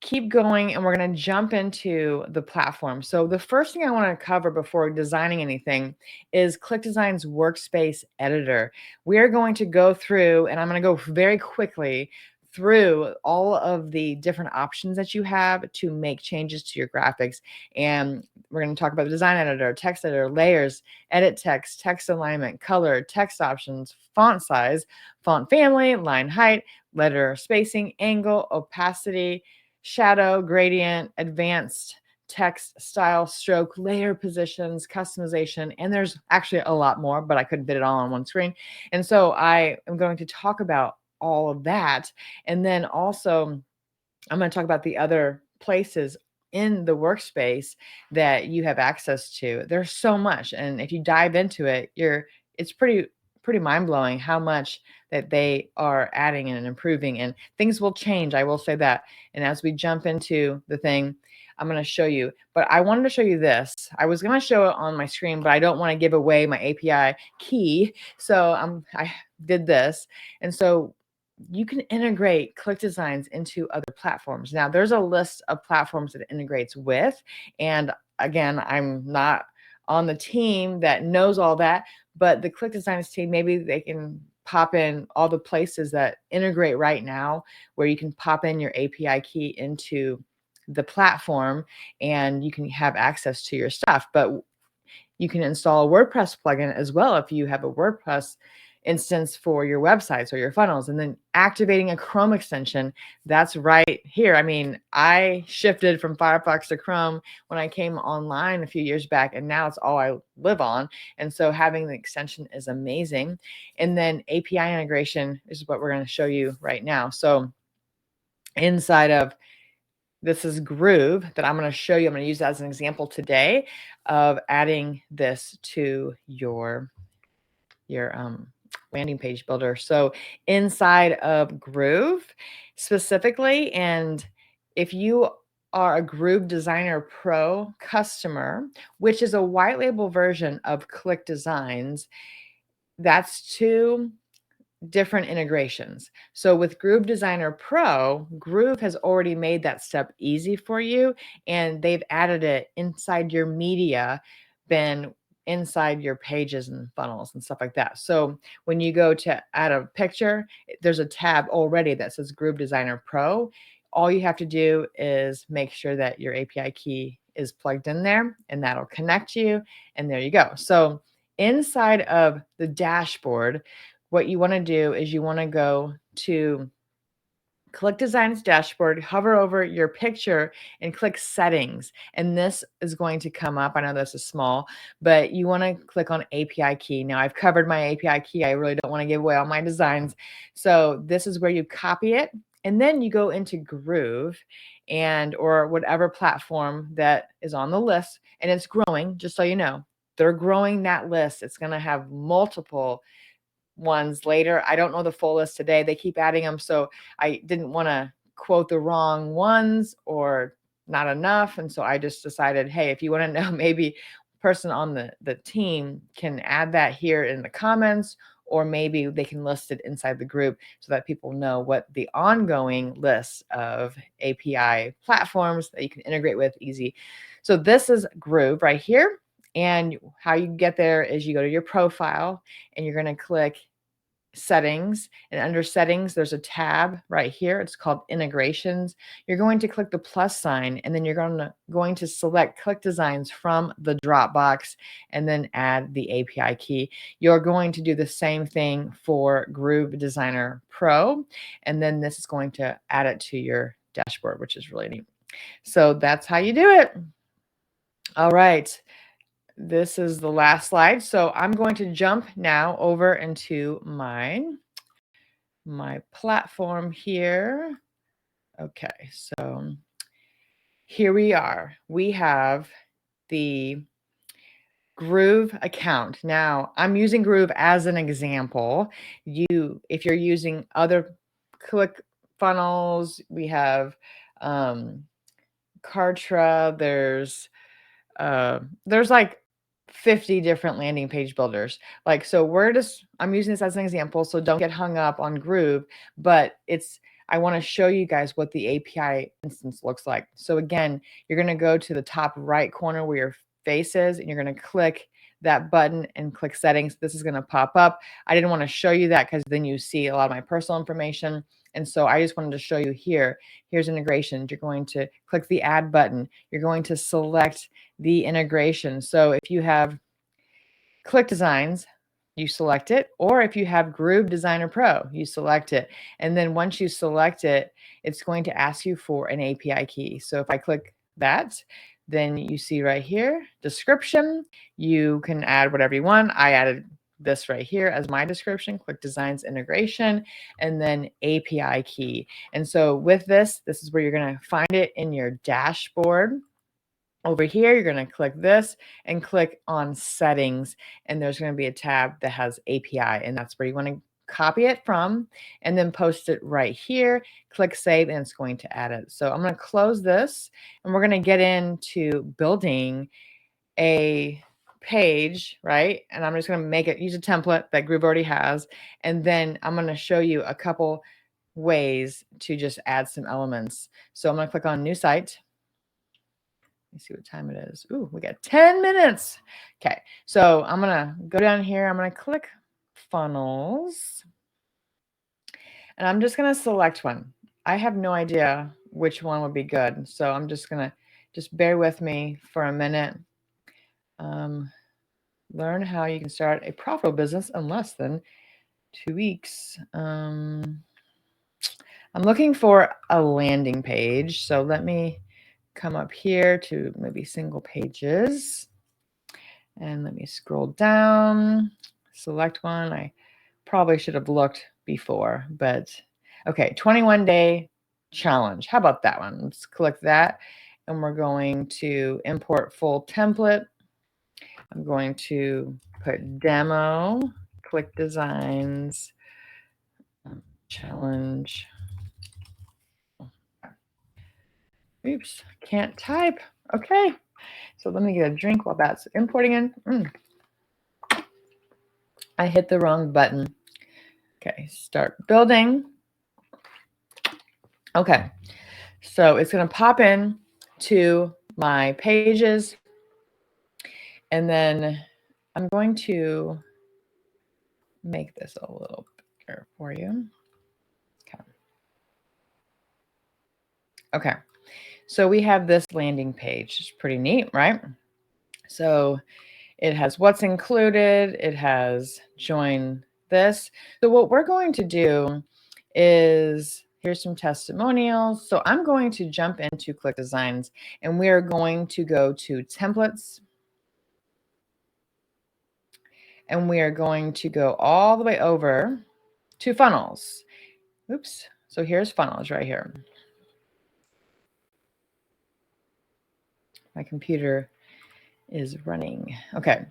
keep going, and we're going to jump into the platform. So the first thing I want to cover before designing anything is ClickDesigns Workspace Editor. We are going to go through, and I'm going to go very quickly through all of the different options that you have to make changes to your graphics. And we're going to talk about the design editor, text editor, layers, edit text, text alignment, color, text options, font size, font family, line height, letter spacing, angle, opacity, shadow, gradient, advanced text style, stroke, layer positions, customization, and there's actually a lot more, but I couldn't fit it all on one screen. And so I am going to talk about all of that. And then also I'm going to talk about the other places in the workspace that you have access to. There's so much, and if you dive into it, it's pretty mind-blowing how much that they are adding and improving, and things will change, I will say that. And as we jump into the thing, I'm going to show you, but I wanted to show you this. I was going to show it on my screen, but I don't want to give away my API key, so I did this. And so you can integrate ClickDesigns into other platforms. Now, there's a list of platforms that it integrates with. And again, I'm not on the team that knows all that, but the ClickDesigns team, maybe they can pop in all the places that integrate right now where you can pop in your API key into the platform and you can have access to your stuff. But you can install a WordPress plugin as well if you have a WordPress instance for your websites or your funnels, and then activating a Chrome extension. That's right here. I mean, I shifted from Firefox to Chrome when I came online a few years back, and now it's all I live on. And so having the extension is amazing. And then API integration is what we're going to show you right now. So inside of this is Groove that I'm going to show you. I'm going to use that as an example today of adding this to your landing page builder. So inside of Groove specifically, and if you are a Groove Designer Pro customer, which is a white label version of ClickDesigns, that's two different integrations. So with Groove Designer Pro, Groove has already made that step easy for you, and they've added it inside your media bin, inside your pages and funnels and stuff like that. So when you go to add a picture, there's a tab already that says Groove Designer Pro. All you have to do is make sure that your API key is plugged in there, and that'll connect you, and there you go. So inside of the dashboard, what you want to do is you want to go to ClickDesigns dashboard, hover over your picture and click settings. And this is going to come up. I know this is small, but you want to click on API key. Now I've covered my API key. I really don't want to give away all my designs. So this is where you copy it. And then you go into Groove and or whatever platform that is on the list, and it's growing, just so you know. They're growing that list. It's going to have multiple ones later. I don't know the full list today. They keep adding them, so I didn't want to quote the wrong ones or not enough. And so I just decided, hey, if you want to know, maybe person on the team can add that here in the comments, or maybe they can list it inside the group so that people know what the ongoing list of API platforms that you can integrate with easy. So this is Groove right here. And how you get there is you go to your profile and you're going to click settings, and under settings there's a tab right here. It's called integrations. You're going to click the plus sign, and then you're going to select ClickDesigns from the drop box and then add the API key. You're going to do the same thing for Groove Designer Pro, and then this is going to add it to your dashboard, which is really neat. So that's how you do it. All right. This is the last slide. So I'm going to jump now over into my platform here. Okay, so here we are. We have the Groove account. Now, I'm using Groove as an example. If you're using other funnels, we have Kartra, there's like 50 different landing page builders. Like, so I'm using this as an example, so don't get hung up on Groove, but I want to show you guys what the API instance looks like. So again, you're going to go to the top right corner where your face is, and you're going to click that button and click settings. This is going to pop up. I didn't want to show you that because then you see a lot of my personal information. And so I just wanted to show you here. Here's integration. You're going to click the add button. You're going to select the integration. So if you have ClickDesigns, you select it, or if you have Groove Designer Pro, you select it. And then once you select it, it's going to ask you for an API key. So if I click that, then you see right here, description, you can add whatever you want. I added this right here as my description, ClickDesigns integration, and then API key. And so with this is where you're going to find it in your dashboard. Over here, you're going to click this and click on settings, and there's going to be a tab that has API, and that's where you want to copy it from and then post it right here. Click save, and it's going to add it. So I'm going to close this, and we're going to get into building a page, right? And I'm just going to use a template that Groove already has, and then I'm going to show you a couple ways to just add some elements. So I'm going to click on new site. Let me see what time it is. Ooh, we got 10 minutes. Okay, so I'm going to go down here. I'm going to click funnels. And I'm just going to select one. I have no idea which one would be good. So I'm just going to bear with me for a minute. Learn how you can start a profitable business in less than 2 weeks. I'm looking for a landing page. So let me come up here to maybe single pages, and let me scroll down, select one. I probably should have looked before, but okay, 21-day challenge. How about that one? Let's click that, and we're going to import full template. I'm going to put demo, ClickDesigns, challenge. Oops, can't type. Okay, so let me get a drink while that's importing in. I hit the wrong button. Okay, start building. Okay, so it's going to pop in to my pages, and then I'm going to make this a little bigger for you. Okay, so we have this landing page. It's pretty neat, right? So it has what's included. It has join this. So what we're going to do is, here's some testimonials. So I'm going to jump into ClickDesigns, and we are going to go to templates, and we are going to go all the way over to funnels. Oops. So here's funnels right here. My computer is running. Okay.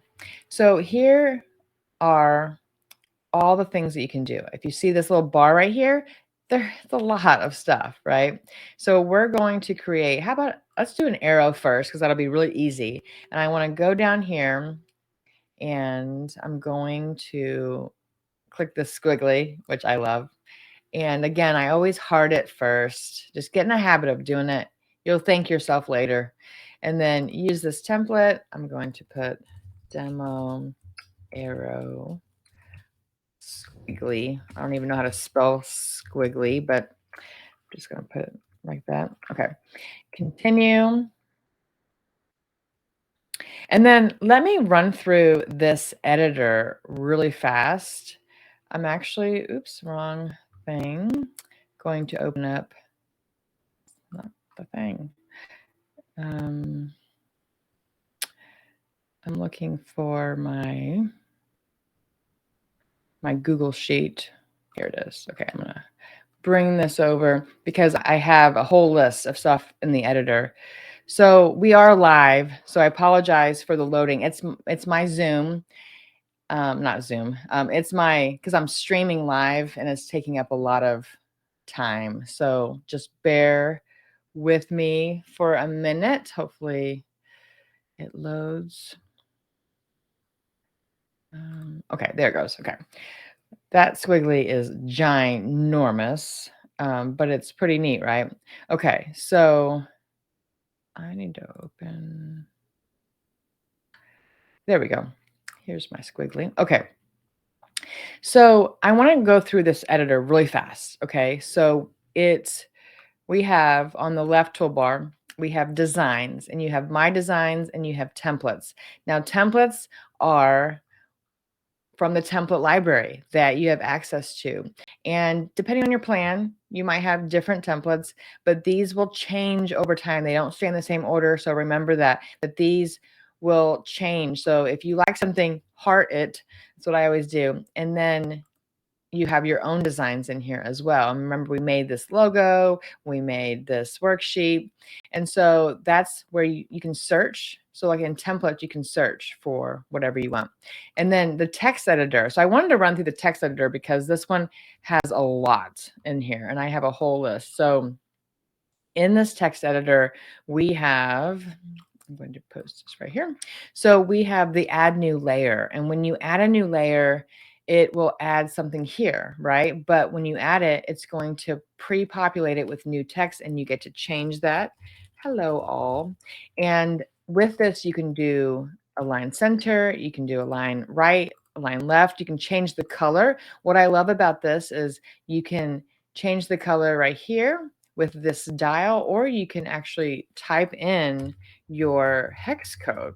So here are all the things that you can do. If you see this little bar right here, there's a lot of stuff, right? So we're going to create, how about, let's do an arrow first, because that'll be really easy. And I want to go down here, and I'm going to click the squiggly, which I love. And again, I always heart it first. Just get in a habit of doing it. You'll thank yourself later. And then use this template. I'm going to put demo arrow squiggly. I don't even know how to spell squiggly, but I'm just going to put it like that. Okay. Continue. And then let me run through this editor really fast. I'm actually, oops, wrong thing. Going to open up, not the thing. I'm looking for my Google Sheet. Here it is. Okay, I'm gonna bring this over because I have a whole list of stuff in the editor. So we are live. So I apologize for the loading. It's my Zoom, not Zoom. It's my, because I'm streaming live, and it's taking up a lot of time. So just bear with me for a minute. Hopefully it loads. Okay, there it goes. Okay. That squiggly is ginormous, but it's pretty neat, right? Okay, so I need to open. There we go. Here's my squiggly. Okay. So I want to go through this editor really fast. Okay. So we have on the left toolbar, we have designs, and you have my designs and you have templates. Now, templates are from the template library that you have access to. And depending on your plan, you might have different templates, but these will change over time. They don't stay in the same order. So remember that these will change. So if you like something, heart it. That's what I always do. And then you have your own designs in here as well. And remember, we made this logo, we made this worksheet. And so that's where you can search. So like in template, you can search for whatever you want. And then the text editor. So I wanted to run through the text editor because this one has a lot in here and I have a whole list. So in this text editor, we have, I'm going to post this right here. So we have the add new layer. And when you add a new layer, it will add something here, right? But when you add it, it's going to pre-populate it with new text and you get to change that. Hello, all. And with this, you can do align center, you can do align right, align left, you can change the color. What I love about this is you can change the color right here with this dial, or you can actually type in your hex code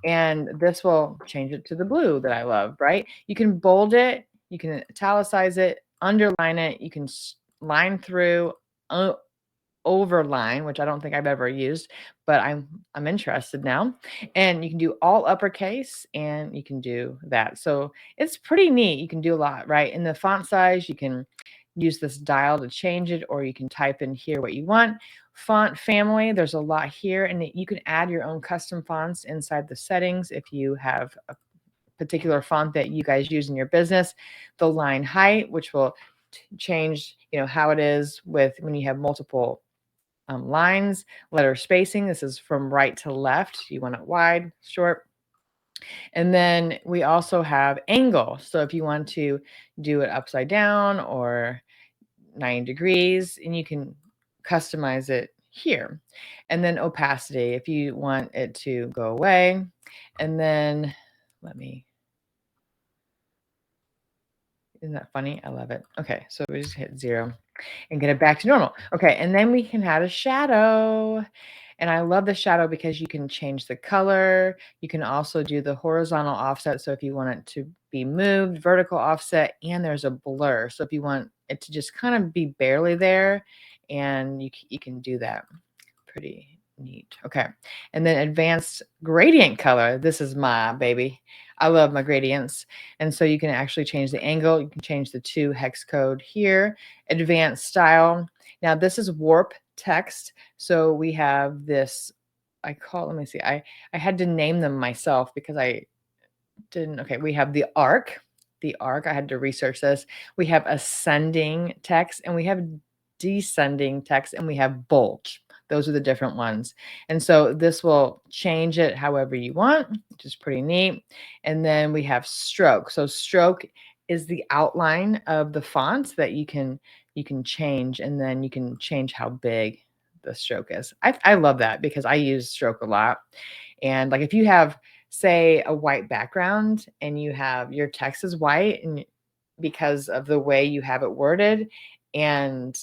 and this will change it to the blue that I love, right? You can bold it, you can italicize it, underline it, you can line through, overline, which I don't think I've ever used, but I'm interested now. And you can do all uppercase and you can do that. So it's pretty neat. You can do a lot, right? In the font size, you can use this dial to change it, or you can type in here what you want. Font family, there's a lot here, and you can add your own custom fonts inside the settings if you have a particular font that you guys use in your business. The line height, which will change, how it is with when you have multiple lines. Letter spacing, this is from right to left. You want it wide, short. And then we also have angle. So if you want to do it upside down or 90 degrees, and you can customize it here. And then opacity, if you want it to go away. And then isn't that funny? I love it. Okay, so we just hit 0 and get it back to normal. Okay, and then we can add a shadow. And I love the shadow because you can change the color. You can also do the horizontal offset. So if you want it to be moved, vertical offset, and there's a blur. So if you want it to just kind of be barely there, and you can do that. Pretty neat. Okay. And then advanced gradient color. This is my baby. I love my gradients. And so you can actually change the angle. You can change the 2 hex code here. Advanced style. Now this is warp text. So we have this, let me see. I had to name them myself because I didn't. Okay. We have the arc. I had to research this. We have ascending text and we have descending text and we have bulge. Those are the different ones. And so this will change it however you want, which is pretty neat. And then we have stroke. So stroke is the outline of the fonts that you can change, and then you can change how big the stroke is. I love that because I use stroke a lot. And like if you have, say, a white background and you have your text is white and because of the way you have it worded, and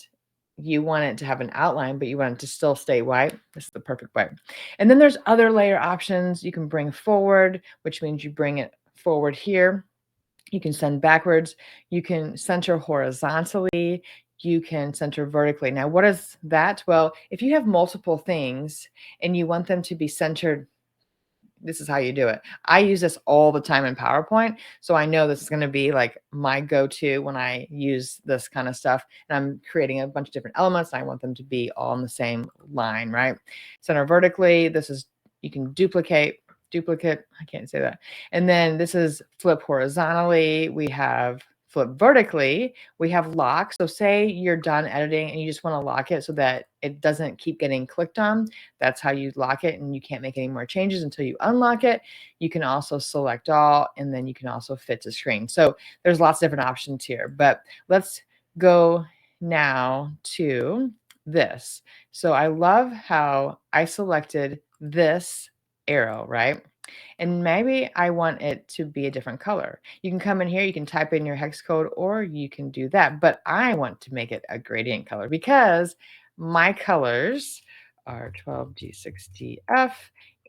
you want it to have an outline, but you want it to still stay white, this is the perfect way. And then there's other layer options. You can bring forward, which means you bring it forward here. You can send backwards. You can center horizontally. You can center vertically. Now, what is that? Well, if you have multiple things and you want them to be centered, this is how you do it. I use this all the time in PowerPoint. So I know this is going to be like my go-to when I use this kind of stuff. And I'm creating a bunch of different elements. And I want them to be all on the same line, right? Center vertically. This is, you can duplicate. I can't say that. And then this is flip horizontally. We have flip vertically, we have lock. So say you're done editing and you just want to lock it so that it doesn't keep getting clicked on. That's how you lock it, and you can't make any more changes until you unlock it. You can also select all, and then you can also fit to screen. So there's lots of different options here, but let's go now to this. So I love how I selected this arrow, right? And maybe I want it to be a different color. You can come in here, you can type in your hex code, or you can do that. But I want to make it a gradient color because my colors are 12G6DF,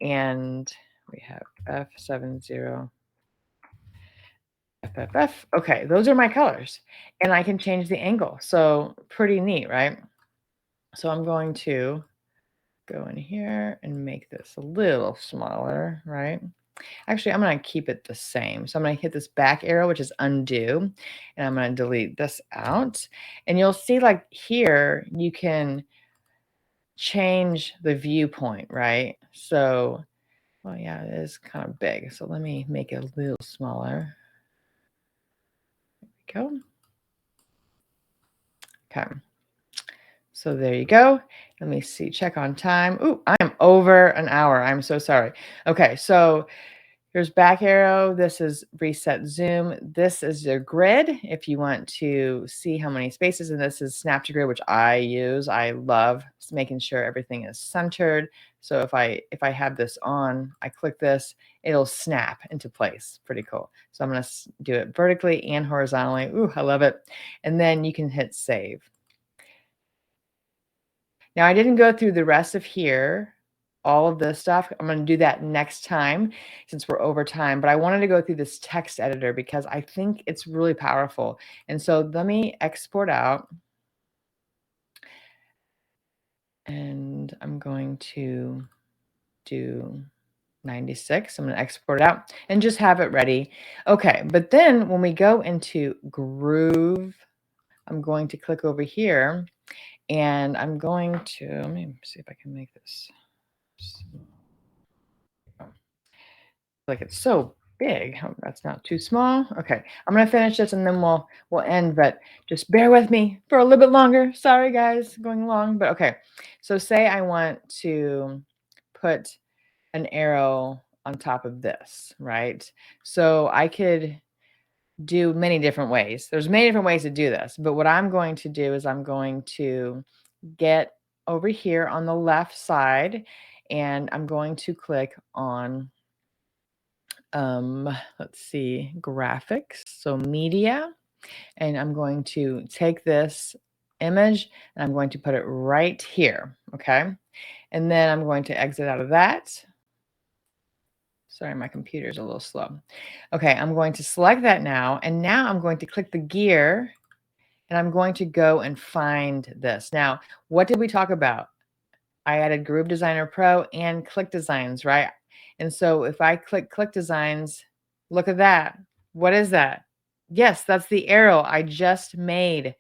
and we have F70FFF. Okay, those are my colors. And I can change the angle. So pretty neat, right? So I'm going to go in here and make this a little smaller, right? Actually, I'm going to keep it the same. So I'm going to hit this back arrow, which is undo, and I'm going to delete this out. And you'll see like here, you can change the viewpoint, right? So, well, yeah, it is kind of big. So let me make it a little smaller. There we go. Okay. So there you go. Let me see, check on time. Ooh, I am over an hour. I'm so sorry. Okay, so here's back arrow. This is reset zoom. This is your grid if you want to see how many spaces, and this is snap to grid, which I use. I love making sure everything is centered. So if I have this on, I click this, it'll snap into place. Pretty cool. So I'm going to do it vertically and horizontally. Ooh, I love it. And then you can hit save. Now I didn't go through the rest of here, all of this stuff. I'm going to do that next time since we're over time, but I wanted to go through this text editor because I think it's really powerful. And so let me export out, and I'm going to do 96. I'm going to export it out and just have it ready. Okay, but then when we go into Groove, I'm going to click over here, and I'm going to, let me see if I can make this like it's so big. Hope that's not too small. Okay, I'm gonna finish this and then we'll end, but just bear with me for a little bit longer. Sorry guys, going long, but okay. So say I want to put an arrow on top of this, right? So I could do many different ways. There's many different ways to do this, but what I'm going to do is I'm going to get over here on the left side, and I'm going to click on let's see, graphics, so media, and I'm going to take this image and I'm going to put it right here, okay? And then I'm going to exit out of that. Sorry, my computer's a little slow. Okay, I'm going to select that now, and now I'm going to click the gear, and I'm going to go and find this. Now, what did we talk about? I added Groove Designer Pro and ClickDesigns, right? And so if I click ClickDesigns, look at that. What is that? Yes, that's the arrow I just made.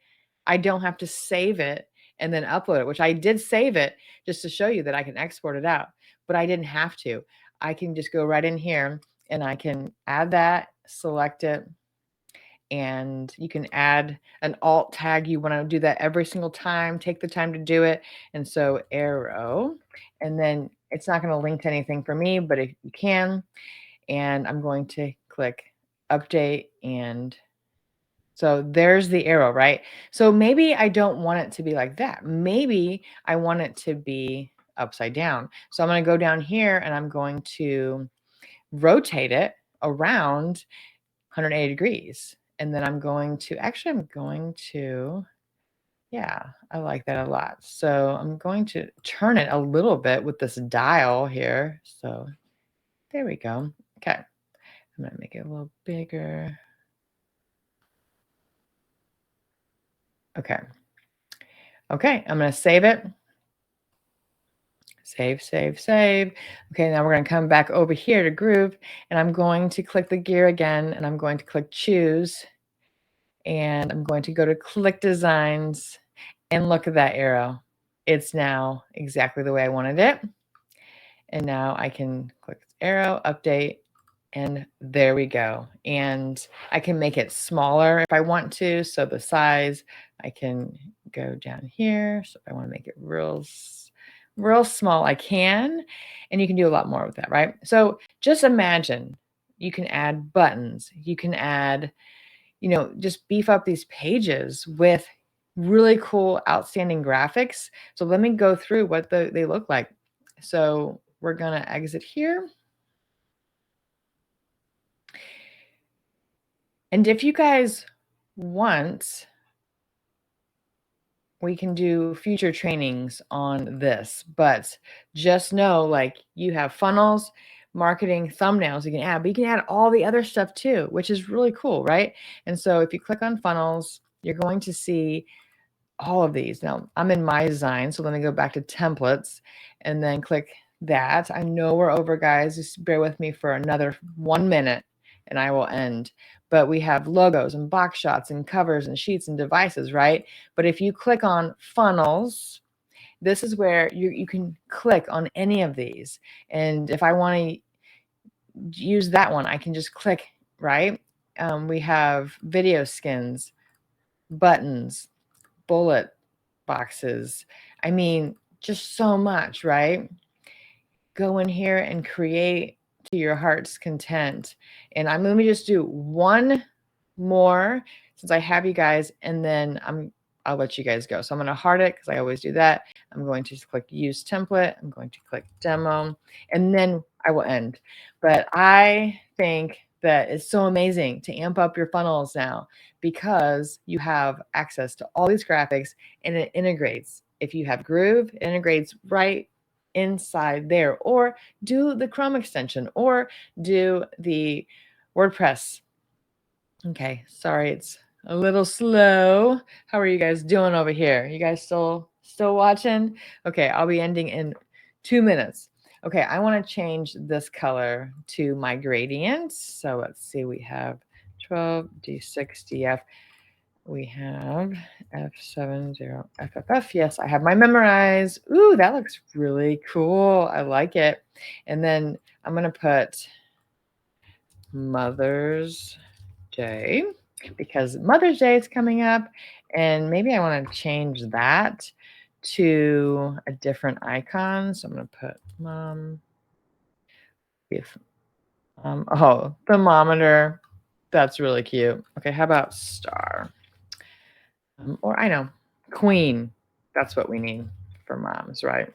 I don't have to save it and then upload it, which I did save it just to show you that I can export it out, but I didn't have to. I can just go right in here and I can add that, select it, and you can add an alt tag. You want to do that every single time, take the time to do it. And so arrow, and then it's not going to link to anything for me, but if you can, and I'm going to click update, and so there's the arrow, right? So maybe I don't want it to be like that. Maybe I want it to be upside down. So I'm going to go down here and I'm going to rotate it around 180 degrees. And then I'm going to, actually, I'm going to, yeah, I like that a lot. So I'm going to turn it a little bit with this dial here. So there we go. Okay. I'm going to make it a little bigger. Okay. Okay. I'm going to save it. Save, save, save. Okay, now we're going to come back over here to Groove, and I'm going to click the gear again, and I'm going to click choose, and I'm going to go to ClickDesigns, and look at that arrow. It's now exactly the way I wanted it. And now I can click arrow, update, And there we go. And I can make it smaller if I want to. So the size, I can go down here. So if I want to make it real small, I can. And you can do a lot more with that, right? So just imagine you can add buttons. You can add, just beef up these pages with really cool, outstanding graphics. So let me go through what they look like. So we're going to exit here. And if you guys want, we can do future trainings on this, but just know, like, you have funnels, marketing, thumbnails you can add, but you can add all the other stuff too, which is really cool, right? And so if you click on funnels, you're going to see all of these. Now I'm in my design, so let me go back to templates and then click that. I know we're over, guys. Just bear with me for another 1 minute and I will end. But we have logos and box shots and covers and sheets and devices, right? But if you click on funnels, this is where you can click on any of these. And if I want to use that one, I can just click, right? We have video skins, buttons, bullet boxes. I mean, just so much, right? Go in here and create to your heart's content. And I'm going to just do one more since I have you guys, and then I'll let you guys go. So I'm going to heart it because I always do that. I'm going to just click use template. I'm going to click demo, and then I will end. But I think that it's so amazing to amp up your funnels now because you have access to all these graphics and it integrates. If you have Groove, it integrates right inside there, or do the Chrome extension, or do the WordPress. Okay, sorry, it's a little slow. How are you guys doing over here? You guys still watching? Okay, I'll be ending in 2 minutes. Okay, I want to change this color to my gradient. So let's see, we have 12, D6, DF. We have F70, FFF. Yes, I have my memorize. Ooh, that looks really cool. I like it. And then I'm going to put Mother's Day because Mother's Day is coming up. And maybe I want to change that to a different icon. So I'm going to put mom. Oh, thermometer. That's really cute. Okay, how about star? Or I know, queen. That's what we need for moms, right?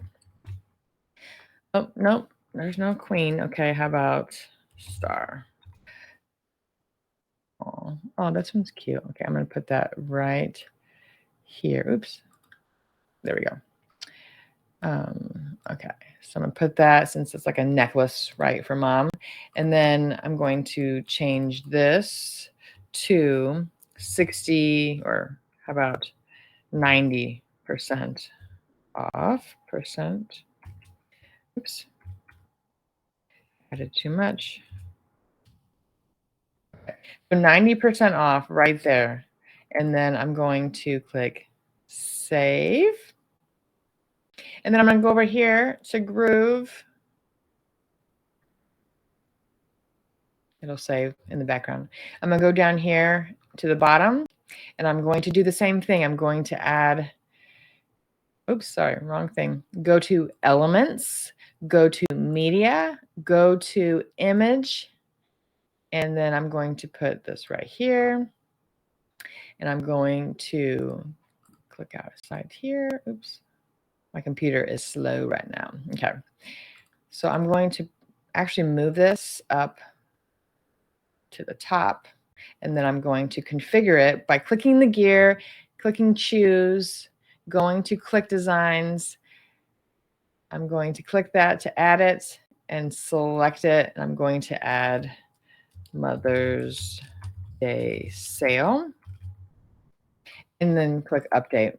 Oh, nope, there's no queen. Okay, how about star? Oh, this one's cute. Okay, I'm going to put that right here. Oops. There we go. Okay, so I'm going to put that since it's like a necklace, right, for mom. And then I'm going to change this to 60, or how about 90% off percent. Oops, added too much. So 90% off right there. And then I'm going to click save. And then I'm going to go over here to Groove. It'll save in the background. I'm going to go down here to the bottom and I'm going to do the same thing. I'm going to add, oops, sorry, wrong thing. Go to elements, go to media, go to image, and then I'm going to put this right here. And I'm going to click outside here. Oops, my computer is slow right now. Okay, so I'm going to actually move this up to the top, and then I'm going to configure it by clicking the gear, clicking choose, going to ClickDesigns. I'm going to click that to add it and select it, and I'm going to add Mother's Day sale, and then click update.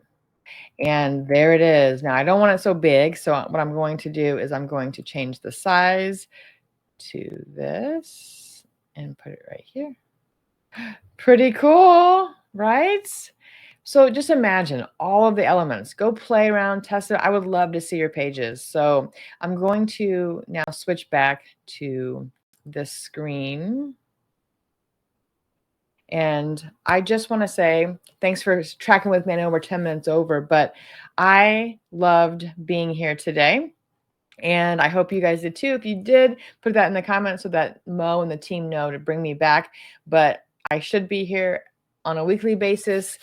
And there it is. Now I don't want it so big, so what I'm going to do is I'm going to change the size to this and put it right here. Pretty cool, right? So just imagine all of the elements. Go play around, test it. I would love to see your pages. So I'm going to now switch back to this screen. And I just want to say thanks for tracking with me. I know we're 10 minutes over, but I loved being here today. And I hope you guys did too. If you did, put that in the comments so that Mo and the team know to bring me back. But I should be here on a weekly basis,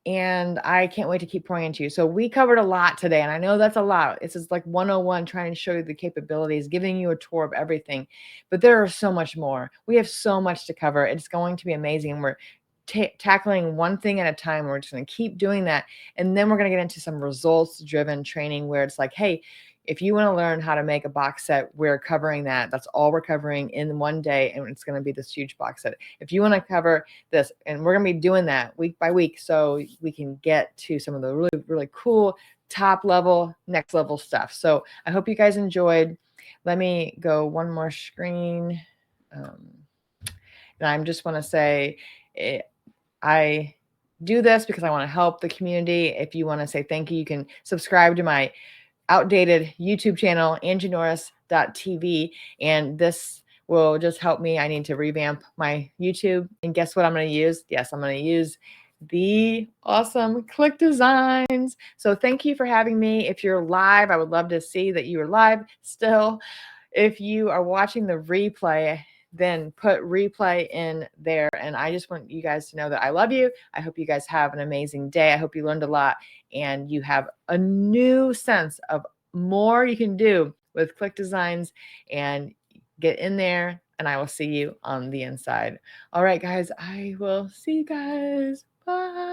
and I can't wait to keep pouring into you. So we covered a lot today, and I know that's a lot. It's just like 101, trying to show you the capabilities, giving you a tour of everything. But there are so much more. We have so much to cover. It's going to be amazing. We're tackling one thing at a time. We're just going to keep doing that. And then we're going to get into some results-driven training where it's like, hey, if you want to learn how to make a box set, we're covering that. That's all we're covering in one day, and it's going to be this huge box set. If you want to cover this, and we're going to be doing that week by week so we can get to some of the really, really cool top level, next level stuff. So I hope you guys enjoyed. Let me go one more screen. And I just want to say, I do this because I want to help the community. If you want to say thank you, you can subscribe to my outdated YouTube channel, angienorris.tv, and this will just help me. I need to revamp my YouTube, and guess what I'm going to use? Yes, I'm going to use the awesome ClickDesigns. So thank you for having me. If you're live, I would love to see that you are live still. If you are watching the replay, then put replay in there. And I just want you guys to know that I love you. I hope you guys have an amazing day. I hope you learned a lot and you have a new sense of more you can do with ClickDesigns, and get in there, and I will see you on the inside. All right, guys, I will see you guys. Bye.